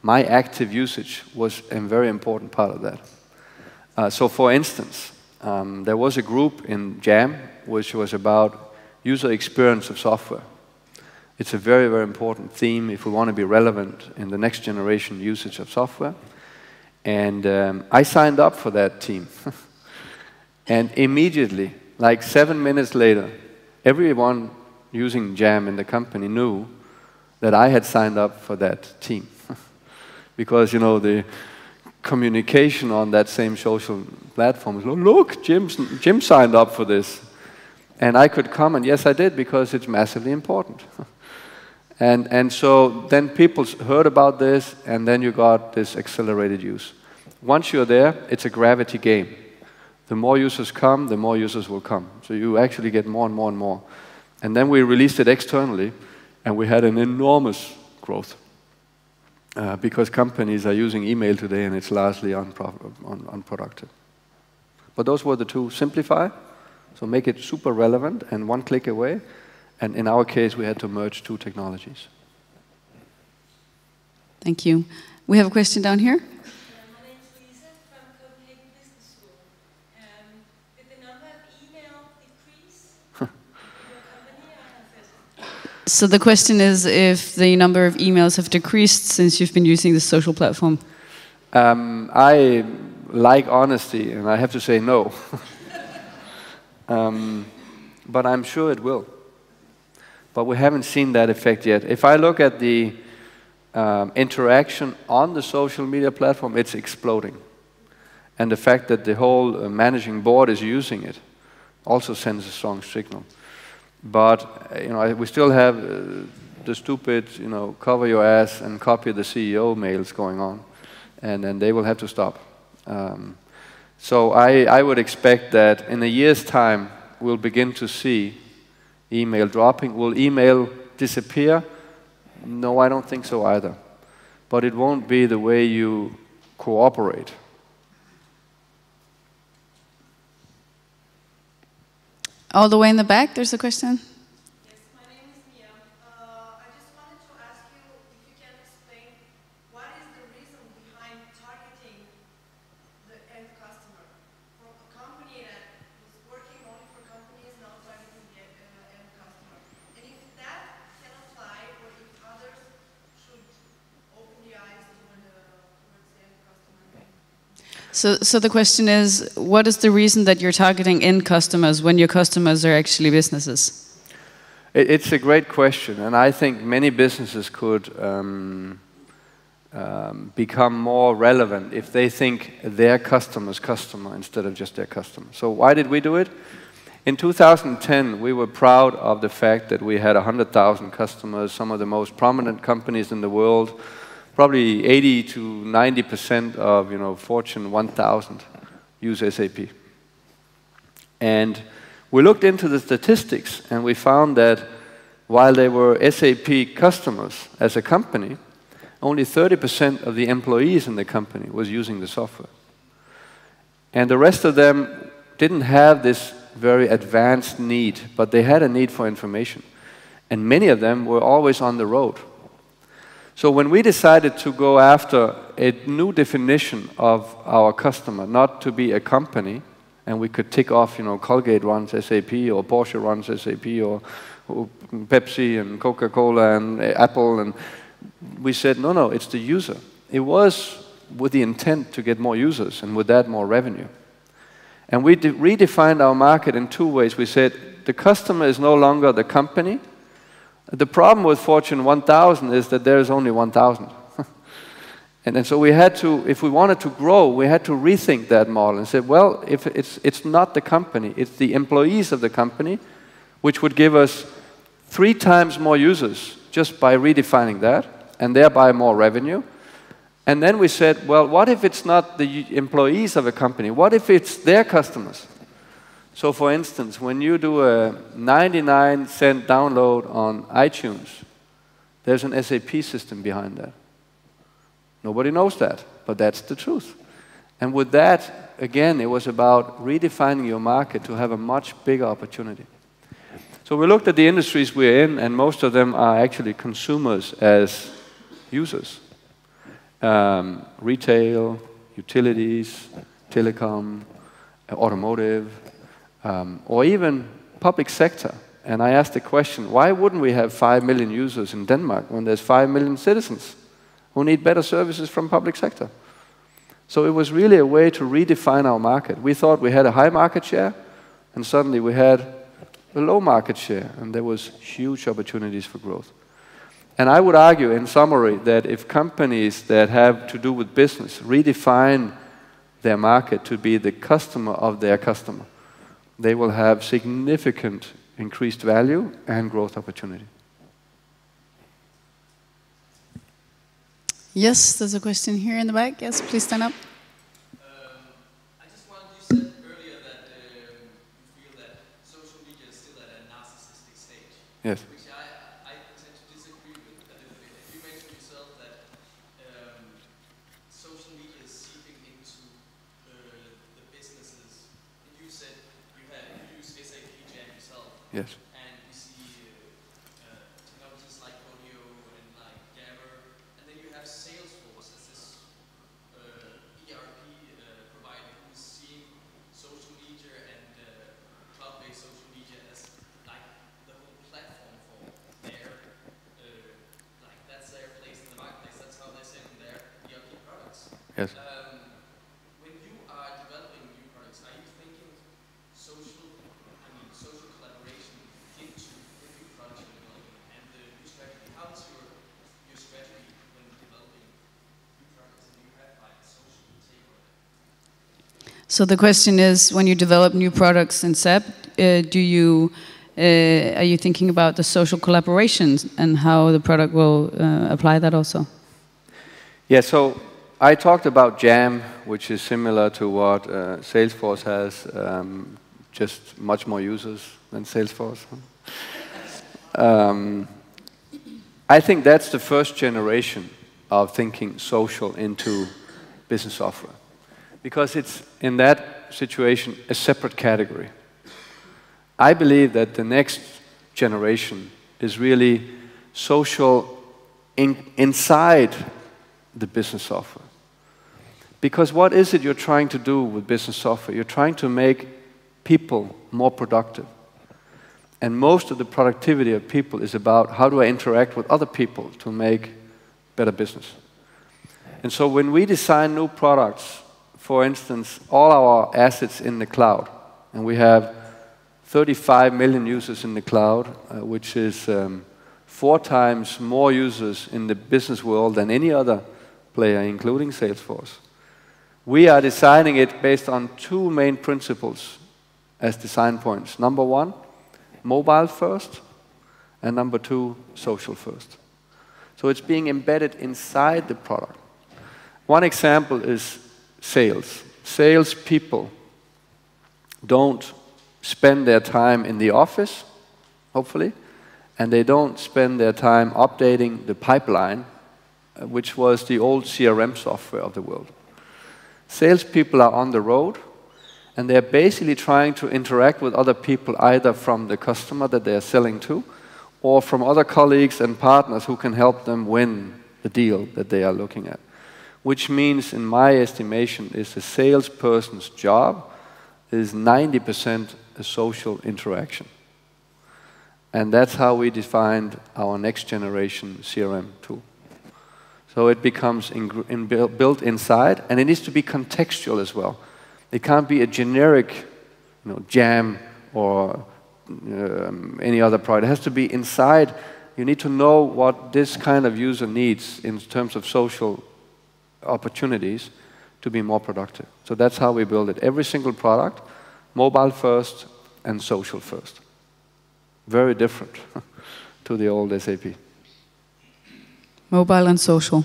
my active usage was a very important part of that. So for instance, there was a group in JAM which was about user experience of software. It's a very, very important theme if we want to be relevant in the next generation usage of software. And I signed up for that team. And immediately, like 7 minutes later, everyone using JAM in the company knew that I had signed up for that team. Because, you know, the communication on that same social platform was, look, Jim signed up for this. And I could comment, yes, I did, because it's massively important. And so then people heard about this, and then you got this accelerated use. Once you're there, it's a gravity game. The more users come, the more users will come. So you actually get more and more and more. And then we released it externally, and we had an enormous growth. Because companies are using email today, and it's largely unproductive. But those were the two. Simplify, so make it super relevant and one click away. And in our case, we had to merge two technologies. Thank you. We have a question down here. My name is Lisa from Copenhagen Business School. Did the number of email decrease in your company, or has it? So the question is if the number of emails have decreased since you've been using the social platform. I like honesty, and I have to say no. But I'm sure it will. But we haven't seen that effect yet. If I look at the interaction on the social media platform, it's exploding. And the fact that the whole managing board is using it also sends a strong signal. But you know, we still have the stupid, you know, cover your ass and copy the CEO mails going on, and then they will have to stop. So I would expect that in a year's time we'll begin to see email dropping. Will email disappear? No, I don't think so either. But it won't be the way you cooperate. All the way in the back, there's a question. Yes, my name is Mia. I just wanted to ask you if you can explain what is the reason behind targeting the end customer. From a company that was working only for companies, now targeting the end customer. And if that can apply, or if others should open the eyes towards the end customer. So the question is, what is the reason that you're targeting end customers when your customers are actually businesses? It's a great question, and I think many businesses could become more relevant if they think their customer's customer instead of just their customer. So why did we do it? In 2010, we were proud of the fact that we had 100,000 customers, some of the most prominent companies in the world. Probably 80 to 90% of, you know, Fortune 1000 use SAP. And we looked into the statistics, and we found that while they were SAP customers as a company, only 30% of the employees in the company was using the software. And the rest of them didn't have this very advanced need, but they had a need for information. And many of them were always on the road. So when we decided to go after a new definition of our customer, not to be a company, and we could tick off, you know, Colgate runs SAP, or Porsche runs SAP, or Pepsi and Coca-Cola and Apple, and we said, no, it's the user. It was with the intent to get more users, and with that more revenue. And we redefined our market in two ways. We said the customer is no longer the company. The problem with Fortune 1000 is that there is only 1,000. And so we had to, if we wanted to grow, we had to rethink that model and say, well, if it's not the company, it's the employees of the company, which would give us 3 times more users just by redefining that, and thereby more revenue. And then we said, well, what if it's not the employees of a company? What if it's their customers? So for instance, when you do a 99-cent download on iTunes, there's an SAP system behind that. Nobody knows that, but that's the truth. And with that, again, it was about redefining your market to have a much bigger opportunity. So we looked at the industries we're in, and most of them are actually consumers as users. Retail, utilities, telecom, automotive, or even public sector. And I asked the question, why wouldn't we have 5 million users in Denmark when there's 5 million citizens who need better services from public sector? So it was really a way to redefine our market. We thought we had a high market share, and suddenly we had a low market share, and there was huge opportunities for growth. And I would argue, in summary, that if companies that have to do with business redefine their market to be the customer of their customer, they will have significant increased value and growth opportunity. Yes, there's a question here in the back. Yes, please stand up. I just wanted, you said earlier that you feel that social media is still at a narcissistic stage. Yes. Which I tend to disagree with a little bit. You mentioned yourself that social media is seeping into the businesses. And you said you use SAP Jam yourself. Yes. And we see technologies like Audio and like Gamma. And then you have Salesforce as this ERP provider who's seeing social media and cloud-based social media as like the whole platform for their, like that's their place in the marketplace. That's how they're selling their ERP products. Yes. When you are developing new products, are you thinking social collaboration into the new product you're developing and the new strategy? How is your strategy when developing new products and you have like social take on it? So the question is, when you develop new products in SAP, are you thinking about the social collaborations and how the product will apply that also? Yeah, so I talked about Jam, which is similar to what Salesforce has, just much more users than Salesforce. I think that's the first generation of thinking social into business software, because it's, in that situation, a separate category. I believe that the next generation is really social inside the business software. Because what is it you're trying to do with business software? You're trying to make people more productive. And most of the productivity of people is about how do I interact with other people to make better business. And so when we design new products, for instance, all our assets in the cloud, and we have 35 million users in the cloud, which is 4 times more users in the business world than any other player, including Salesforce. We are designing it based on 2 main principles as design points. Number 1, mobile first, and number 2, social first. So it's being embedded inside the product. One example is sales. Salespeople don't spend their time in the office, hopefully, and they don't spend their time updating the pipeline, which was the old CRM software of the world. Salespeople are on the road, and they're basically trying to interact with other people, either from the customer that they're selling to, or from other colleagues and partners who can help them win the deal that they are looking at. Which means, in my estimation, is a salesperson's job is 90% a social interaction. And that's how we defined our next generation CRM tool. So it becomes built inside, and it needs to be contextual as well. It can't be a generic, Jam or any other product. It has to be inside. You need to know what this kind of user needs in terms of social opportunities to be more productive. So that's how we build it. Every single product, mobile first and social first. Very different to the old SAP. Mobile and social.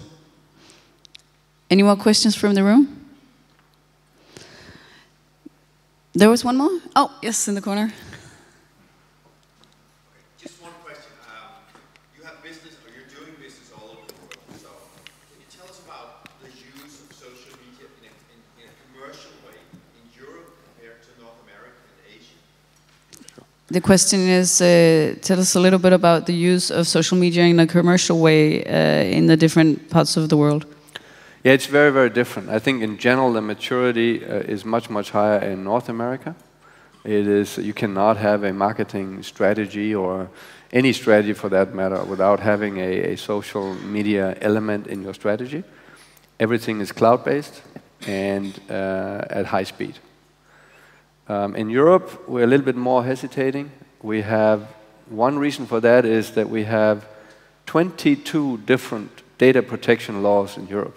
Any more questions from the room? There was one more? Oh, yes, in the corner. Just one question. You have business, or you're doing business all over the world. So can you tell us about the use of social media in a commercial way in Europe compared to North America and Asia? The question is, tell us a little bit about the use of social media in a commercial way in the different parts of the world. Yeah, it's very, very different. I think in general the maturity is much, much higher in North America. It is, you cannot have a marketing strategy or any strategy for that matter without having a social media element in your strategy. Everything is cloud-based and at high speed. In Europe, we're a little bit more hesitating. We have, one reason for that is that we have 22 different data protection laws in Europe.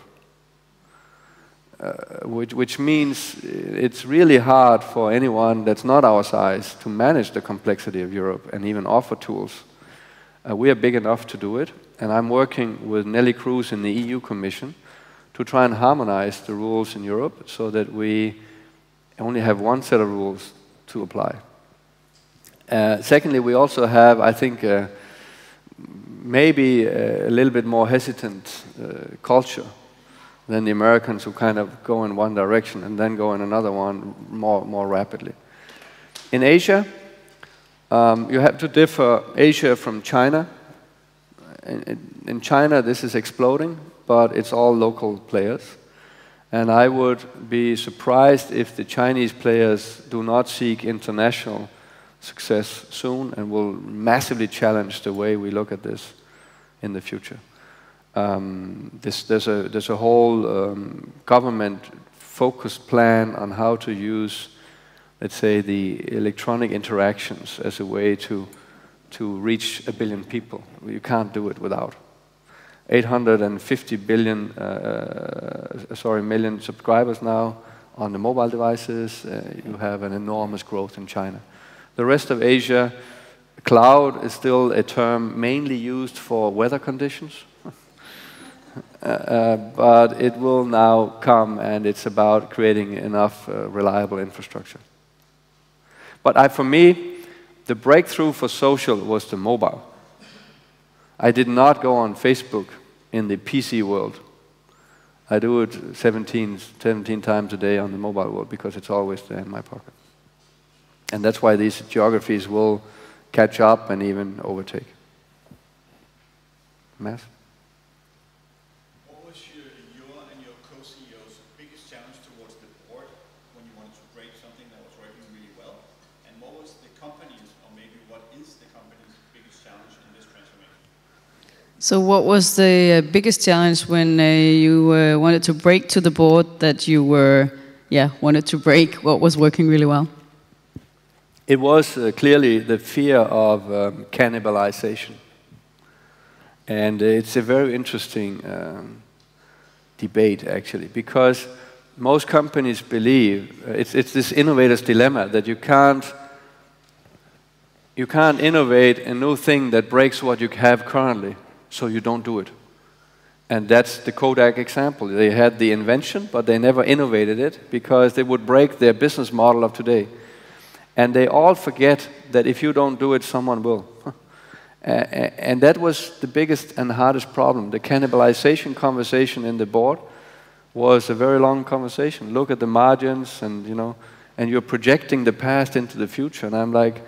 Which means it's really hard for anyone that's not our size to manage the complexity of Europe and even offer tools. We are big enough to do it, and I'm working with Nelly Cruz in the EU Commission to try and harmonize the rules in Europe so that we only have one set of rules to apply. Secondly, we also have, I think, maybe a little bit more hesitant culture than the Americans, who kind of go in one direction and then go in another one more rapidly. In Asia, you have to differ Asia from China. In China, this is exploding, but it's all local players. And I would be surprised if the Chinese players do not seek international success soon and will massively challenge the way we look at this in the future. There's a whole government-focused plan on how to use, let's say, the electronic interactions as a way to reach 1 billion people. You can't do it without. 850 million subscribers now on the mobile devices. You have an enormous growth in China. The rest of Asia, cloud is still a term mainly used for weather conditions. But it will now come, and it's about creating enough reliable infrastructure. But for me, the breakthrough for social was the mobile. I did not go on Facebook in the PC world. I do it 17 times a day on the mobile world because it's always there in my pocket. And that's why these geographies will catch up and even overtake. Matt? So what was the biggest challenge when you wanted to break to the board that you wanted to break what was working really well? It was clearly the fear of cannibalization. And it's a very interesting debate, actually, because most companies believe, it's this innovator's dilemma, that you can't innovate a new thing that breaks what you have currently. So you don't do it. And that's the Kodak example. They had the invention, but they never innovated it because they would break their business model of today. And they all forget that if you don't do it, someone will. And that was the biggest and hardest problem. The cannibalization conversation in the board was a very long conversation. Look at the margins, and and you're projecting the past into the future. And I'm like,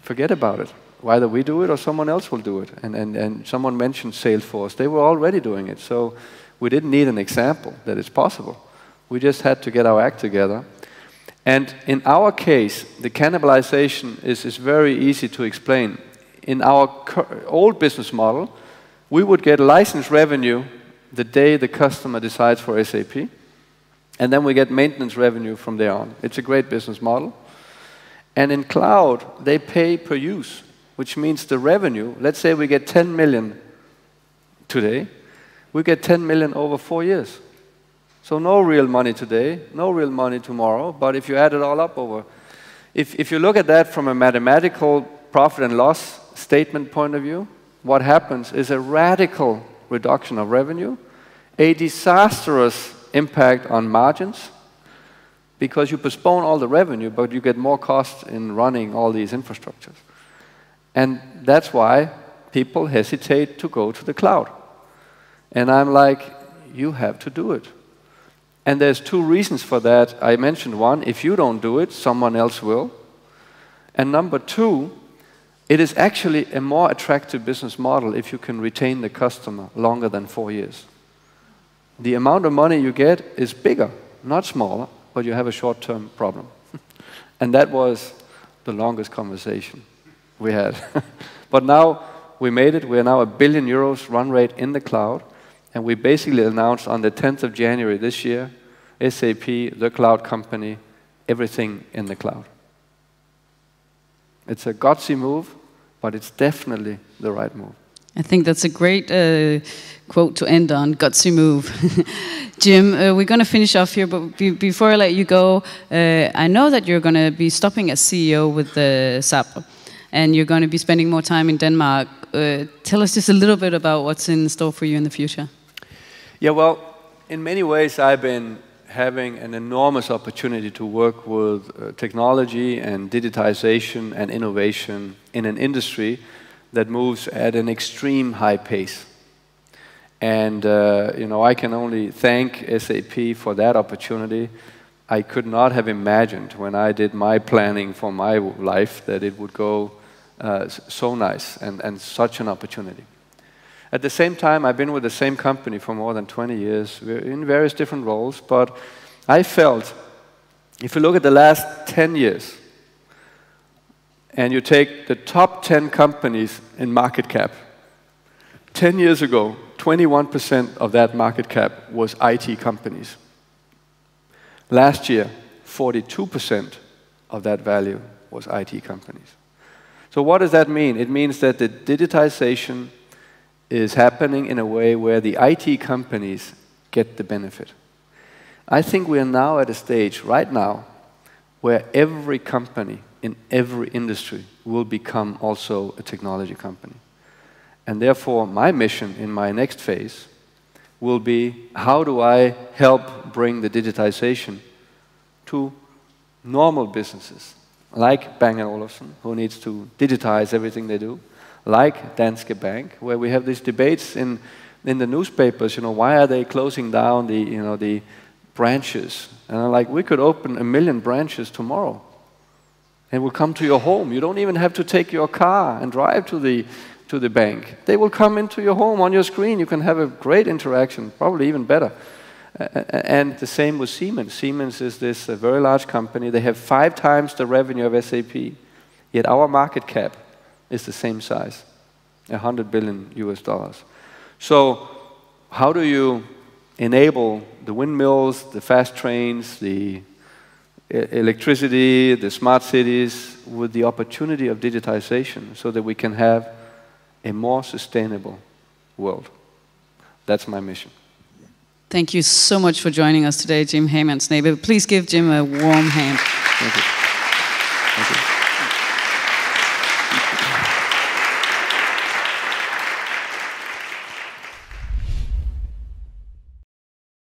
forget about it. Either we do it or someone else will do it. And someone mentioned Salesforce. They were already doing it. So we didn't need an example that it's possible. We just had to get our act together. And in our case, the cannibalization is very easy to explain. In our old business model, we would get license revenue the day the customer decides for SAP. And then we get maintenance revenue from there on. It's a great business model. And in cloud, they pay per use, which means the revenue, let's say we get 10 million today, we get 10 million over 4 years. So no real money today, no real money tomorrow, but if you add it all up over, if you look at that from a mathematical profit and loss statement point of view, what happens is a radical reduction of revenue, a disastrous impact on margins, because you postpone all the revenue, but you get more costs in running all these infrastructures. And that's why people hesitate to go to the cloud. And I'm like, you have to do it. And there's two reasons for that. I mentioned one, if you don't do it, someone else will. And number two, it is actually a more attractive business model if you can retain the customer longer than 4 years. The amount of money you get is bigger, not smaller, but you have a short-term problem. And that was the longest conversation we had. But now we made it. We are now €1 billion run rate in the cloud. And we basically announced on the 10th of January this year, SAP, the cloud company, everything in the cloud. It's a gutsy move, but it's definitely the right move. I think that's a great quote to end on, gutsy move. Jim, we're going to finish off here, but before I let you go, I know that you're going to be stopping as CEO with SAP, and you're going to be spending more time in Denmark. Tell us just a little bit about what's in store for you in the future. Yeah, well, in many ways I've been having an enormous opportunity to work with technology and digitization and innovation in an industry that moves at an extreme high pace. And I can only thank SAP for that opportunity. I could not have imagined when I did my planning for my life that it would go so nice and such an opportunity. At the same time, I've been with the same company for more than 20 years, in various different roles, but I felt, if you look at the last 10 years, and you take the top 10 companies in market cap, 10 years ago, 21% of that market cap was IT companies. Last year, 42% of that value was IT companies. So what does that mean? It means that the digitization is happening in a way where the IT companies get the benefit. I think we are now at a stage right now where every company in every industry will become also a technology company. And therefore, my mission in my next phase will be, how do I help bring the digitization to normal businesses, like Bang & Olufsen, who needs to digitize everything they do, like Danske Bank, where we have these debates in the newspapers, why are they closing down the branches? And I'm like, we could open 1 million branches tomorrow. And will come to your home. You don't even have to take your car and drive to the bank. They will come into your home on your screen. You can have a great interaction, probably even better. And the same with Siemens. Siemens is this very large company. They have 5 times the revenue of SAP. Yet our market cap is the same size, $100 billion. So how do you enable the windmills, the fast trains, the electricity, the smart cities with the opportunity of digitization so that we can have a more sustainable world? That's my mission. Thank you so much for joining us today, Jim Hagemann Snabe. Please give Jim a warm hand. Thank you. Thank you.